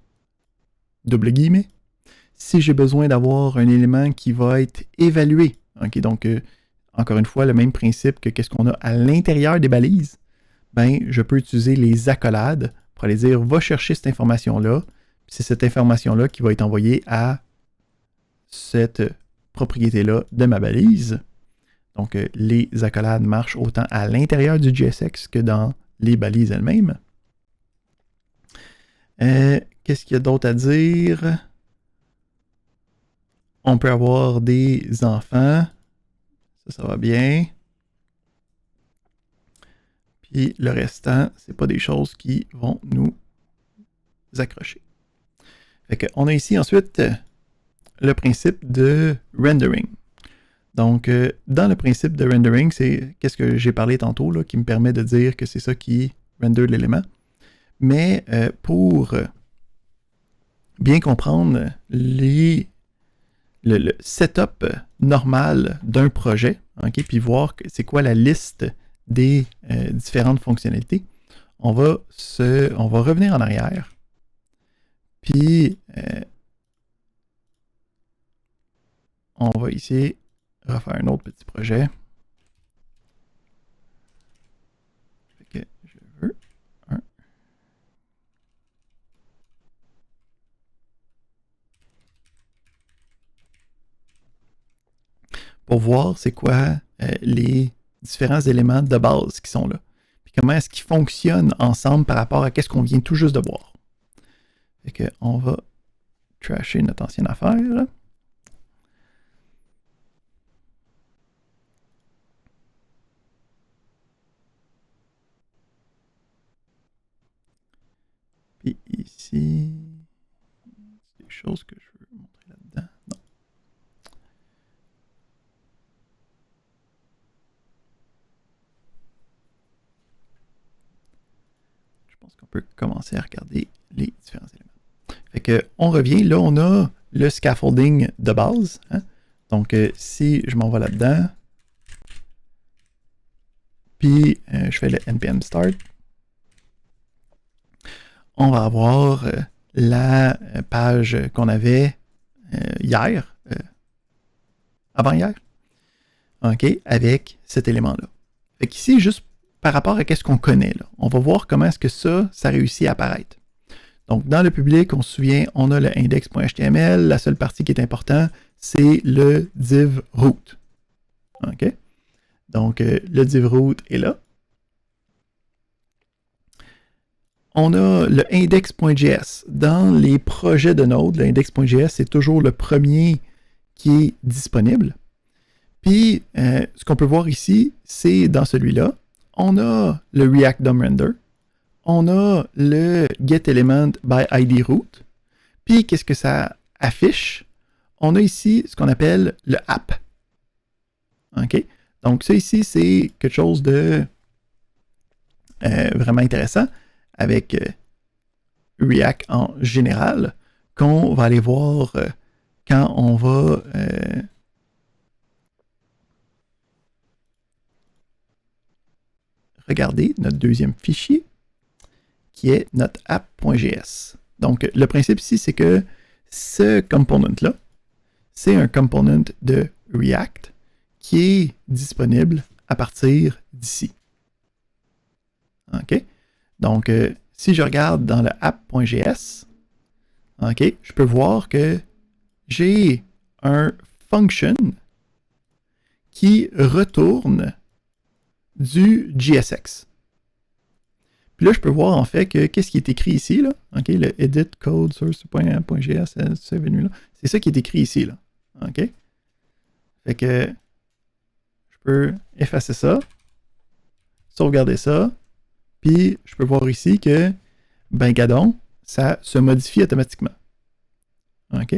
double guillemets. Si j'ai besoin d'avoir un élément qui va être évalué, okay? Donc encore une fois, le même principe que qu'est-ce qu'on a à l'intérieur des balises, ben, je peux utiliser les accolades pour aller dire, va chercher cette information-là, puis c'est cette information-là qui va être envoyée à cette propriété-là de ma balise. Donc, les accolades marchent autant à l'intérieur du JSX que dans les balises elles-mêmes. Qu'est-ce qu'il y a d'autre à dire? On peut avoir des enfants. Ça va bien. Puis le restant, c'est pas des choses qui vont nous accrocher. Fait que on a ici ensuite le principe de rendering. Donc, dans le principe de rendering, c'est qu'est-ce que j'ai parlé tantôt, là, qui me permet de dire que c'est ça qui render l'élément. Mais pour bien comprendre le setup normal d'un projet, okay, puis voir c'est quoi la liste des différentes fonctionnalités, on va revenir en arrière. Puis, on va ici refaire un autre petit projet. Fait que je veux un. Pour voir c'est quoi les différents éléments de base qui sont là. Puis comment est-ce qu'ils fonctionnent ensemble par rapport à ce qu'on vient tout juste de voir. Fait que on va trasher notre ancienne affaire. Puis ici, des choses que je veux montrer là-dedans. Non. Je pense qu'on peut commencer à regarder les différents éléments. Fait que on revient, là on a le scaffolding de base. Hein? Donc si je m'en vais là-dedans, puis je fais le npm start, on va avoir la page qu'on avait hier, avant-hier, OK, avec cet élément-là. Fait qu'ici, juste par rapport à ce qu'on connaît, là, on va voir comment est-ce que ça réussit à apparaître. Donc, dans le public, on se souvient, on a le index.html, la seule partie qui est importante, c'est le div root. OK? Donc, le div root est là. On a le index.js. Dans les projets de Node, le index.js, c'est toujours le premier qui est disponible. Puis, ce qu'on peut voir ici, c'est dans celui-là, on a le React DOM Render, on a le getElement by ID root, puis qu'est-ce que ça affiche? On a ici ce qu'on appelle le app. OK? Donc, ça ici, c'est quelque chose de vraiment intéressant avec React en général, qu'on va aller voir quand on va regarder notre deuxième fichier, qui est notre app.js. Donc, le principe ici, c'est que ce component-là, c'est un component de React qui est disponible à partir d'ici. OK? Donc, si je regarde dans le app.js, OK, je peux voir que j'ai un function qui retourne du JSX. Puis là, je peux voir en fait que qu'est-ce qui est écrit ici, là. OK, le edit code source.js, c'est venu là. C'est ça qui est écrit ici, là. OK? Fait que je peux effacer ça, sauvegarder ça, puis je peux voir ici que, ben, gadon, ça se modifie automatiquement. OK?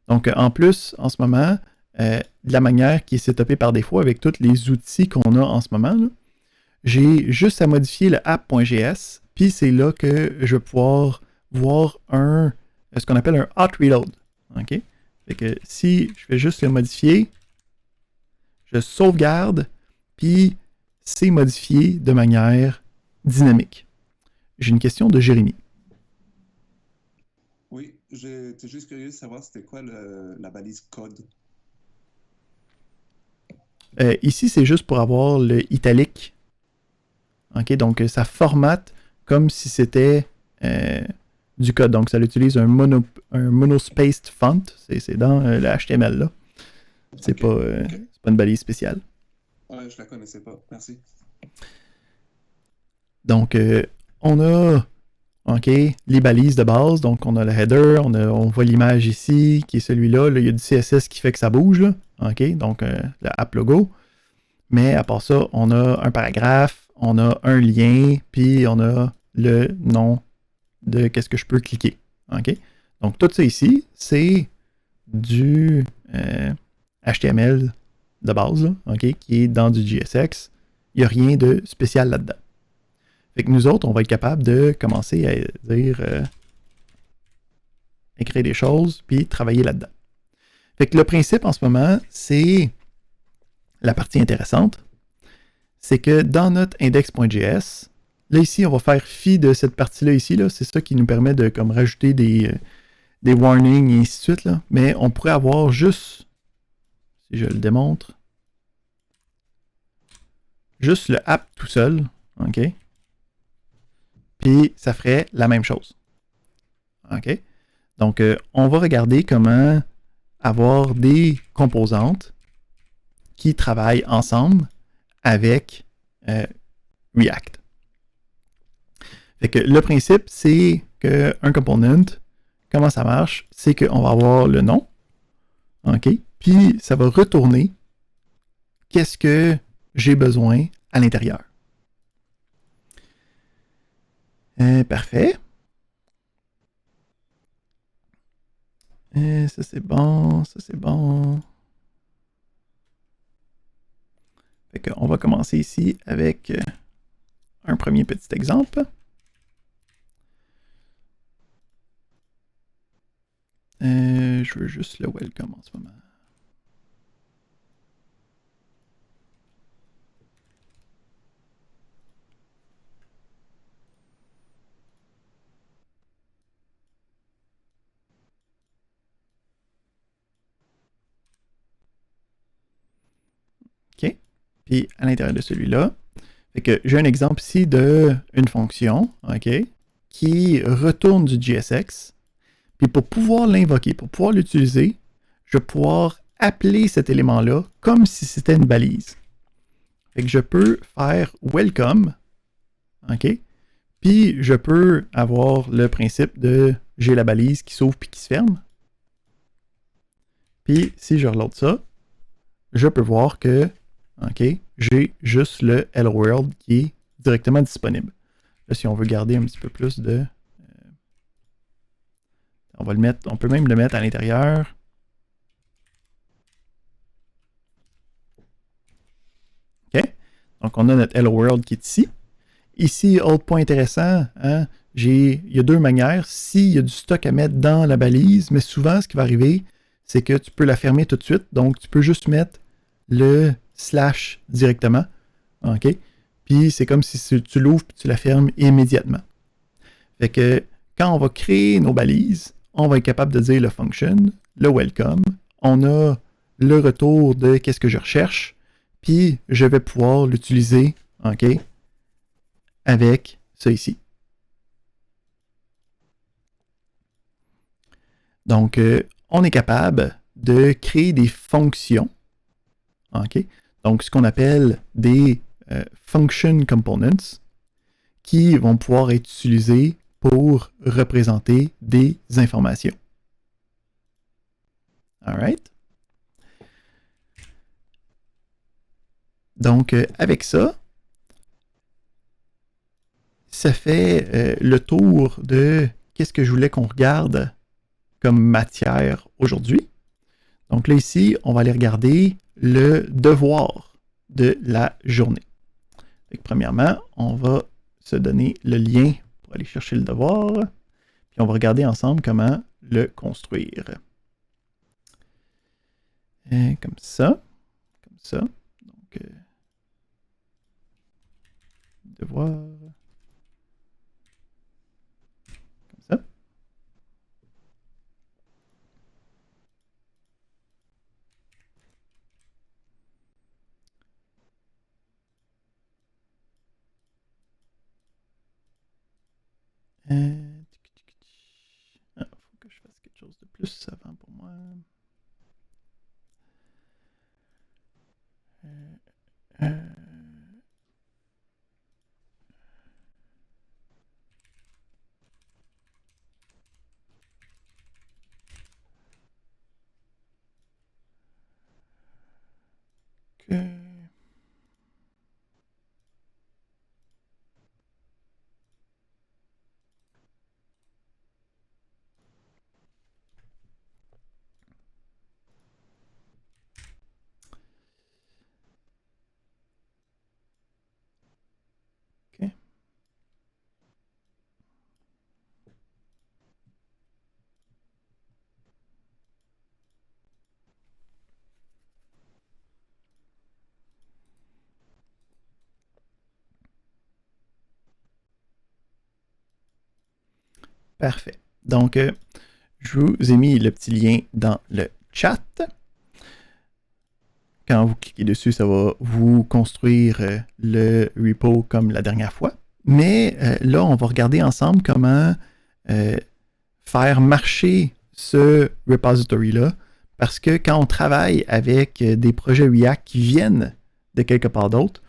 Donc, en plus, en ce moment, de la manière qui est setupée par défaut avec tous les outils qu'on a en ce moment, là, j'ai juste à modifier le app.js, puis c'est là que je vais pouvoir voir ce qu'on appelle un hot reload. OK? Fait que si je fais juste le modifier, je sauvegarde, puis c'est modifié de manière dynamique. J'ai une question de Jérémy. Oui, j'étais juste curieux de savoir c'était quoi la balise code. Ici, c'est juste pour avoir le italique. OK, donc ça formate comme si c'était du code. Donc, ça utilise un monospaced font. C'est dans le HTML, là. C'est pas une balise spéciale. Ouais, je la connaissais pas. Merci. Donc, on a les balises de base. Donc, on a le header, on voit l'image ici, qui est celui-là. Là, il y a du CSS qui fait que ça bouge, là. OK, donc le app logo. Mais à part ça, on a un paragraphe, on a un lien, puis on a le nom de qu'est-ce que je peux cliquer. OK? Donc, tout ça ici, c'est du HTML de base, là, OK, qui est dans du JSX. Il n'y a rien de spécial là-dedans. Fait que nous autres, on va être capable de commencer à dire écrire des choses, puis travailler là-dedans. Fait que le principe en ce moment, c'est la partie intéressante, c'est que dans notre index.js, là ici, on va faire fi de cette partie-là ici, là, c'est ça qui nous permet de comme rajouter des warnings et ainsi de suite, là. Mais on pourrait avoir juste, si je le démontre, juste le app tout seul, OK? Puis ça ferait la même chose. OK? Donc, on va regarder comment avoir des composantes qui travaillent ensemble avec React. Fait que le principe, c'est qu'un component, comment ça marche? C'est qu'on va avoir le nom, OK? Puis ça va retourner qu'est-ce que j'ai besoin à l'intérieur. Parfait. Ça c'est bon, ça c'est bon. Fait qu'on va commencer ici avec un premier petit exemple. Je veux juste le welcome en ce moment. OK. Puis à l'intérieur de celui-là, fait que j'ai un exemple ici d'une fonction, OK, qui retourne du JSX. Puis pour pouvoir l'invoquer, pour pouvoir l'utiliser, je vais pouvoir appeler cet élément-là comme si c'était une balise. Fait que je peux faire welcome, OK? Puis je peux avoir le principe de j'ai la balise qui s'ouvre puis qui se ferme. Puis si je reload ça, je peux voir que, OK, j'ai juste le Hello World qui est directement disponible. Là, si on veut garder un petit peu plus de... on va le mettre, on peut même le mettre à l'intérieur. OK? Donc, on a notre Hello World qui est ici. Ici, autre point intéressant, hein, il y a deux manières. S'il y a du stock à mettre dans la balise, mais souvent, ce qui va arriver, c'est que tu peux la fermer tout de suite. Donc, tu peux juste mettre le / directement. OK? Puis, c'est comme si tu l'ouvres et tu la fermes immédiatement. Fait que, quand on va créer nos balises, on va être capable de dire le function, le welcome. On a le retour de qu'est-ce que je recherche. Puis, je vais pouvoir l'utiliser, OK, avec ça ici. Donc, on est capable de créer des fonctions, OK, donc ce qu'on appelle des function components qui vont pouvoir être utilisés pour représenter des informations. All right? Donc, avec ça, ça fait le tour de qu'est-ce que je voulais qu'on regarde comme matière aujourd'hui. Donc là, ici, on va aller regarder le devoir de la journée. Donc, premièrement, on va se donner le lien pour aller chercher le devoir. Puis on va regarder ensemble comment le construire. Comme ça. Comme ça. Donc, devoir. Comme ça. Faut que je fasse quelque chose de plus avant pour moi. Parfait. Donc, je vous ai mis le petit lien dans le chat. Quand vous cliquez dessus, ça va vous construire le repo comme la dernière fois. Mais là, on va regarder ensemble comment faire marcher ce repository-là. Parce que quand on travaille avec des projets React qui viennent de quelque part d'autre,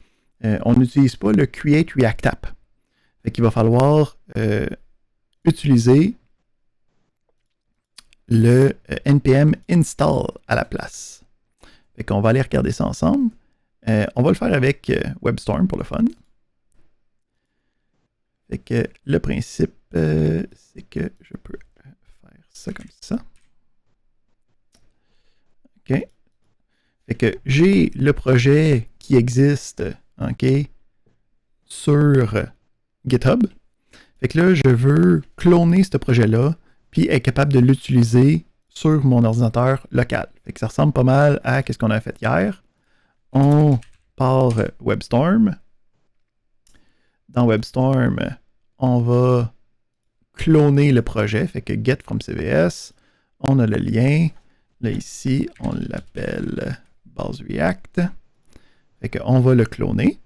on n'utilise pas le Create React App. Fait qu'il va falloir utiliser le npm install à la place. Fait qu'on va aller regarder ça ensemble. On va le faire avec WebStorm pour le fun. Fait que le principe, c'est que je peux faire ça comme ça. OK. Fait que j'ai le projet qui existe, OK, sur GitHub. Fait que là, je veux cloner ce projet-là, puis être capable de l'utiliser sur mon ordinateur local. Fait que ça ressemble pas mal à ce qu'on a fait hier. On part WebStorm. Dans WebStorm, on va cloner le projet. Fait que get from CVS. On a le lien. Là, ici, on l'appelle base React. Fait qu'on va le cloner.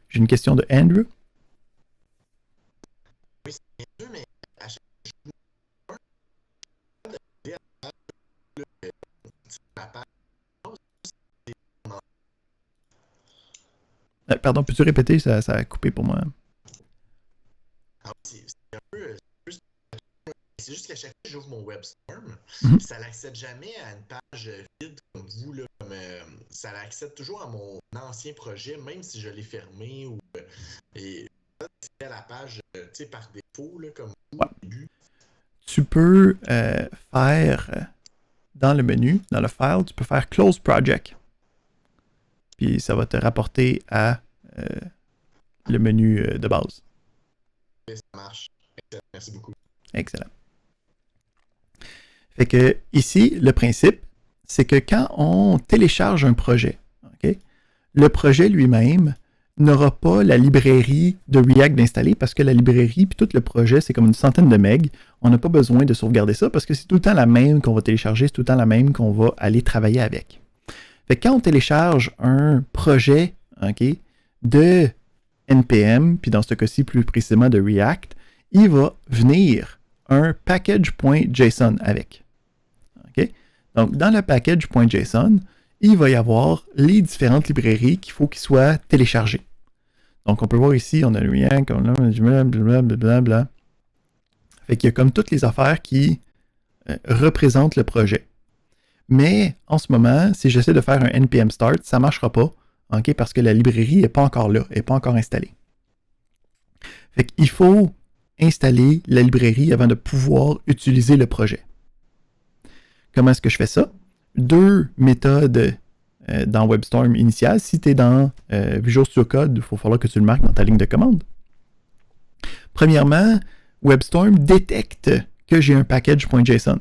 J'ai une question de Andrew. Oui, c'est bien sûr, mais à chaque fois, Pardon, peux-tu répéter? Ça a coupé pour moi. c'est un peu. C'est juste qu'à chaque fois que j'ouvre mon WebStorm, ça l'accède jamais à une page vide comme vous. Là, ça l'accède toujours à mon ancien projet, même si je l'ai fermé. Et c'est à la page par défaut, là, comme vous au début. Tu peux faire dans le menu, dans le file, tu peux faire Close Project. Puis ça va te rapporter à le menu de base. Et ça marche. Excellent. Merci beaucoup. Excellent. Fait que ici, le principe, c'est que quand on télécharge un projet, okay, le projet lui-même n'aura pas la librairie de React d'installer parce que la librairie puis tout le projet, c'est comme une centaine de megs. On n'a pas besoin de sauvegarder ça parce que c'est tout le temps la même qu'on va télécharger, c'est tout le temps la même qu'on va aller travailler avec. Fait que quand on télécharge un projet, okay, de NPM, puis dans ce cas-ci plus précisément de React, il va venir un package.json avec. Okay? Donc, dans le package.json, il va y avoir les différentes librairies qu'il faut qu'ils soient téléchargées. Donc, on peut voir ici, on a le React, on a blablabla. Fait qu'il y a comme toutes les affaires qui représentent le projet. Mais en ce moment, si j'essaie de faire un npm start, ça ne marchera pas, okay, parce que la librairie n'est pas encore là, n'est pas encore installée. Fait qu'il faut installer la librairie avant de pouvoir utiliser le projet. Comment est-ce que je fais ça? Deux méthodes dans WebStorm initial. Si tu es dans Visual Studio Code, il faut falloir que tu le marques dans ta ligne de commande. Premièrement, WebStorm détecte que j'ai un package.json.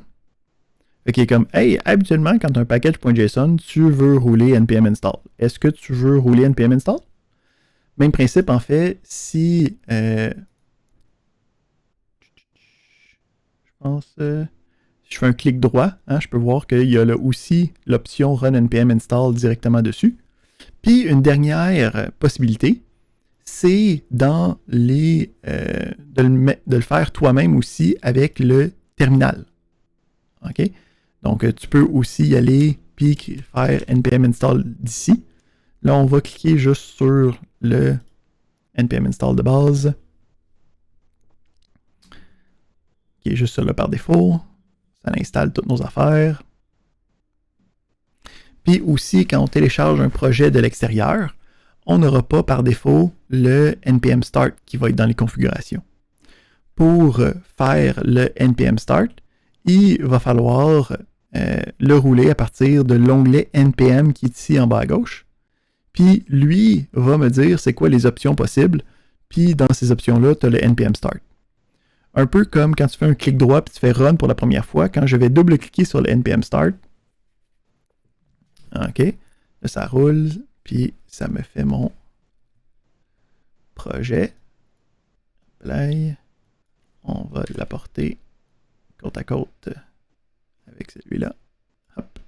Fait qu'il est comme, hey, habituellement, quand tu as un package.json, tu veux rouler npm install. Est-ce que tu veux rouler npm install? Même principe, en fait, si je pense, si je fais un clic droit, hein, je peux voir qu'il y a là aussi l'option Run npm install directement dessus. Puis une dernière possibilité, c'est dans les de le faire toi-même aussi avec le terminal. OK? Donc, tu peux aussi y aller puis faire npm install d'ici. Là, on va cliquer juste sur le npm install de base, qui est juste sur le par défaut. Ça installe toutes nos affaires. Puis aussi, quand on télécharge un projet de l'extérieur, on n'aura pas par défaut le npm start qui va être dans les configurations. Pour faire le npm start, il va falloir le rouler à partir de l'onglet npm qui est ici en bas à gauche. Puis lui va me dire c'est quoi les options possibles. Puis dans ces options-là, tu as le npm start. Un peu comme quand tu fais un clic droit et tu fais run pour la première fois, quand je vais double-cliquer sur le npm start, OK, là ça roule, puis ça me fait mon projet. Play. On va l'apporter côte à côte avec celui-là. Hop.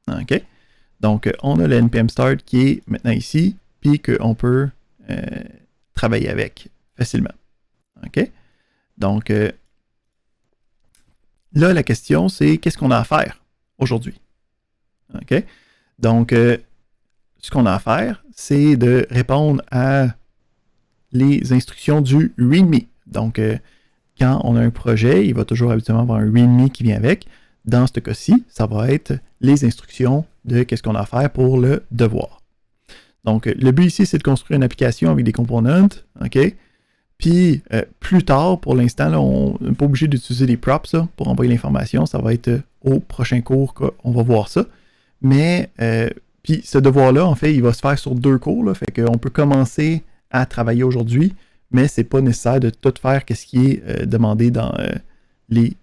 OK. Donc, on a le npm start qui est maintenant ici, puis qu'on peut travailler avec facilement. OK? Donc, là, la question, c'est qu'est-ce qu'on a à faire aujourd'hui? OK? Donc, ce qu'on a à faire, c'est de répondre à les instructions du README. Donc, quand on a un projet, il va toujours habituellement avoir un README qui vient avec. Dans ce cas-ci, ça va être les instructions de qu'est-ce qu'on a à faire pour le devoir. Donc, le but ici, c'est de construire une application avec des components, OK? Puis, plus tard, pour l'instant, là, on n'est pas obligé d'utiliser des props là, pour envoyer l'information. Ça va être au prochain cours qu'on va voir ça. Mais, puis ce devoir-là, en fait, il va se faire sur 2 cours. Là, fait qu'on peut commencer à travailler aujourd'hui, mais c'est pas nécessaire de tout faire ce qui est demandé dans les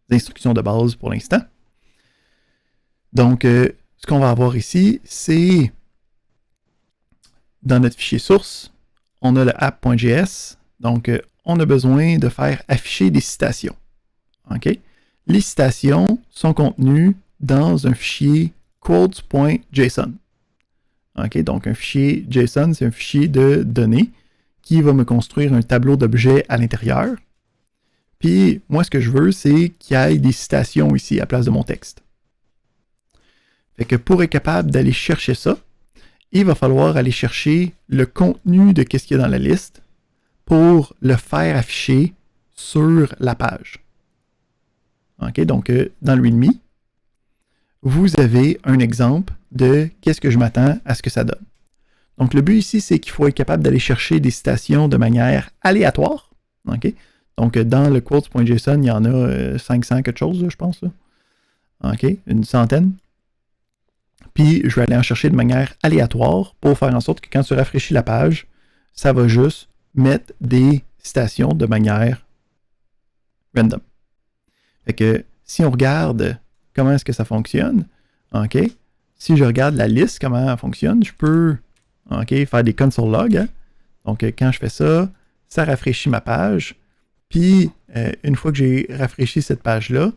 instructions de base pour l'instant. Donc, ce qu'on va avoir ici, c'est dans notre fichier source, on a le app.js. Donc, on a besoin de faire afficher des citations. OK? Les citations sont contenues dans un fichier quotes.json. OK? Donc, un fichier JSON, c'est un fichier de données qui va me construire un tableau d'objets à l'intérieur. Puis, moi, ce que je veux, c'est qu'il y ait des citations ici à la place de mon texte. Fait que pour être capable d'aller chercher ça, il va falloir aller chercher le contenu de ce qu'il y a dans la liste pour le faire afficher sur la page. OK? Donc, dans le README, vous avez un exemple de qu'est-ce que je m'attends à ce que ça donne. Donc, le but ici, c'est qu'il faut être capable d'aller chercher des citations de manière aléatoire. OK? Donc, dans le quotes.json, il y en a 500 quelque chose, là, je pense. Là. OK? Une centaine. Puis, je vais aller en chercher de manière aléatoire pour faire en sorte que quand tu rafraîchis la page, ça va juste mettre des citations de manière random. Fait que si on regarde comment est-ce que ça fonctionne, OK, si je regarde la liste, comment elle fonctionne, je peux faire des console logs. Hein? Donc, quand je fais ça, ça rafraîchit ma page. Puis, une fois que j'ai rafraîchi cette page-là,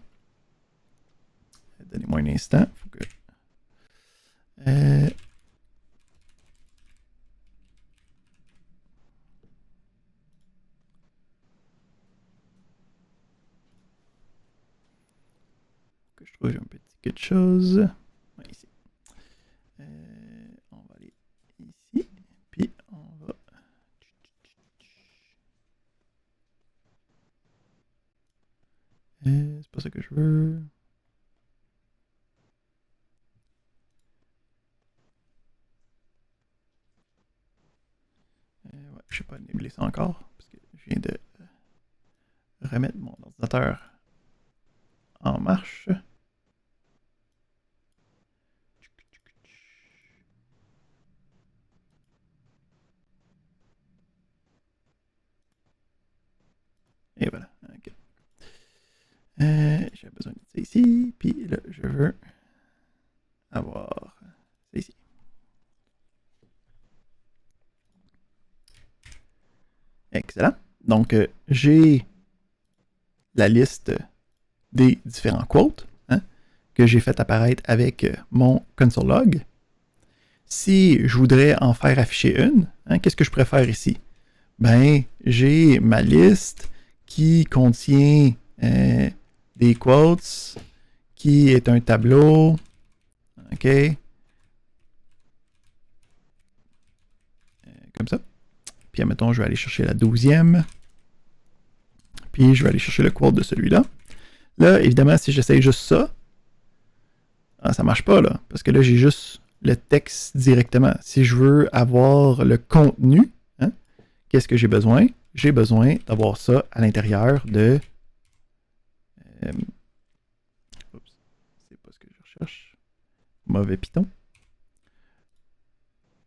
donnez-moi un instant. Faut que, que je trouve un petit quelque chose. Ouais, ici. On va aller ici. Puis, on va... c'est pas ça que je veux. Ouais, je sais pas enabler ça encore parce que je viens de remettre mon ordinateur en marche. Et voilà. Okay. J'ai besoin de ça ici. Puis là, je veux avoir ça ici. Excellent. Donc, j'ai la liste des différents quotes que j'ai fait apparaître avec mon console log. Si je voudrais en faire afficher une, qu'est-ce que je préfère ici? Ben, j'ai ma liste qui contient des quotes, qui est un tableau. OK? Comme ça. Puis, admettons, je vais aller chercher la 12e. Puis, je vais aller chercher le quote de celui-là. Là, évidemment, si j'essaye juste ça, ça ne marche pas, là. Parce que là, j'ai juste le texte directement. Si je veux avoir le contenu, qu'est-ce que j'ai besoin? J'ai besoin d'avoir ça à l'intérieur de... Oups, c'est pas ce que je recherche. Mauvais Python.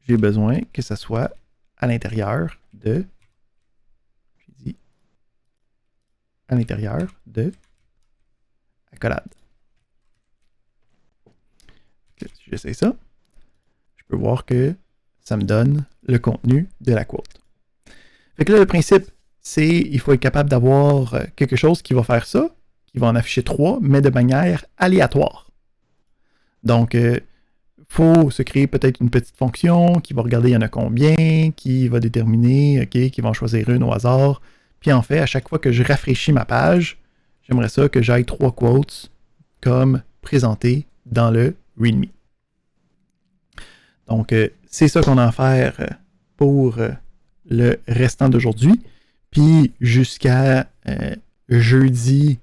J'ai besoin que ça soit à l'intérieur de... J'ai dit... À l'intérieur de... accolade. Si j'essaie ça, je peux voir que ça me donne le contenu de la quote. Fait que là, le principe, c'est il faut être capable d'avoir quelque chose qui va faire ça, qui va en afficher 3, mais de manière aléatoire. Donc, il faut se créer peut-être une petite fonction qui va regarder il y en a combien, qui va déterminer, qui va en choisir une au hasard. Puis en fait, à chaque fois que je rafraîchis ma page, j'aimerais ça que j'aille 3 quotes comme présenté dans le README. Donc, c'est ça qu'on a à faire pour le restant d'aujourd'hui. Puis jusqu'à jeudi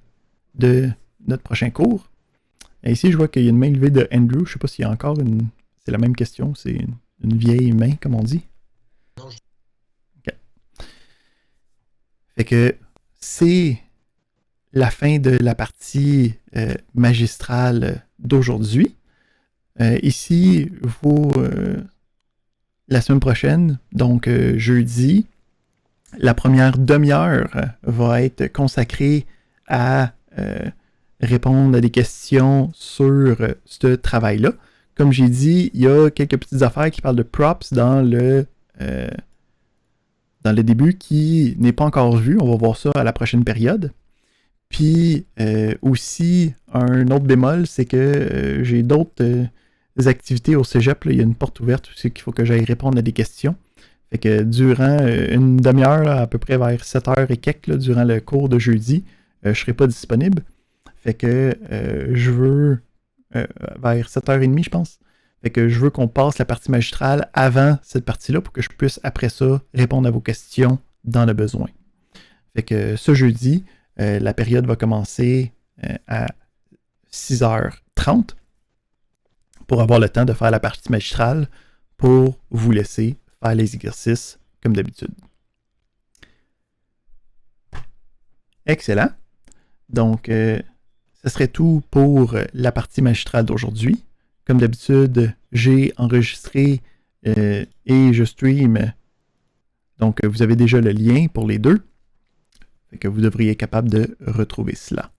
de notre prochain cours. Et ici, je vois qu'il y a une main levée de Andrew. Je ne sais pas s'il y a encore une... C'est la même question. C'est une vieille main, comme on dit. OK. Fait que c'est la fin de la partie magistrale d'aujourd'hui. Ici, la semaine prochaine, donc jeudi, la première demi-heure va être consacrée à répondre à des questions sur ce travail-là. Comme j'ai dit, il y a quelques petites affaires qui parlent de props dans le début qui n'est pas encore vu. On va voir ça à la prochaine période. Puis aussi, un autre bémol, c'est que j'ai d'autres activités au cégep. Là, il y a une porte ouverte aussi qu'il faut que j'aille répondre à des questions. Fait que durant une demi-heure, là, à peu près vers 7h et quelques, là, durant le cours de jeudi, je ne serai pas disponible. Fait que je veux, vers 7h30, je pense, fait que je veux qu'on passe la partie magistrale avant cette partie-là pour que je puisse, après ça, répondre à vos questions dans le besoin. Fait que ce jeudi, la période va commencer à 6h30 pour avoir le temps de faire la partie magistrale pour vous laisser faire les exercices comme d'habitude. Excellent. Donc, ce serait tout pour la partie magistrale d'aujourd'hui. Comme d'habitude, j'ai enregistré et je stream. Donc, vous avez déjà le lien pour les deux. Fait que vous devriez être capable de retrouver cela.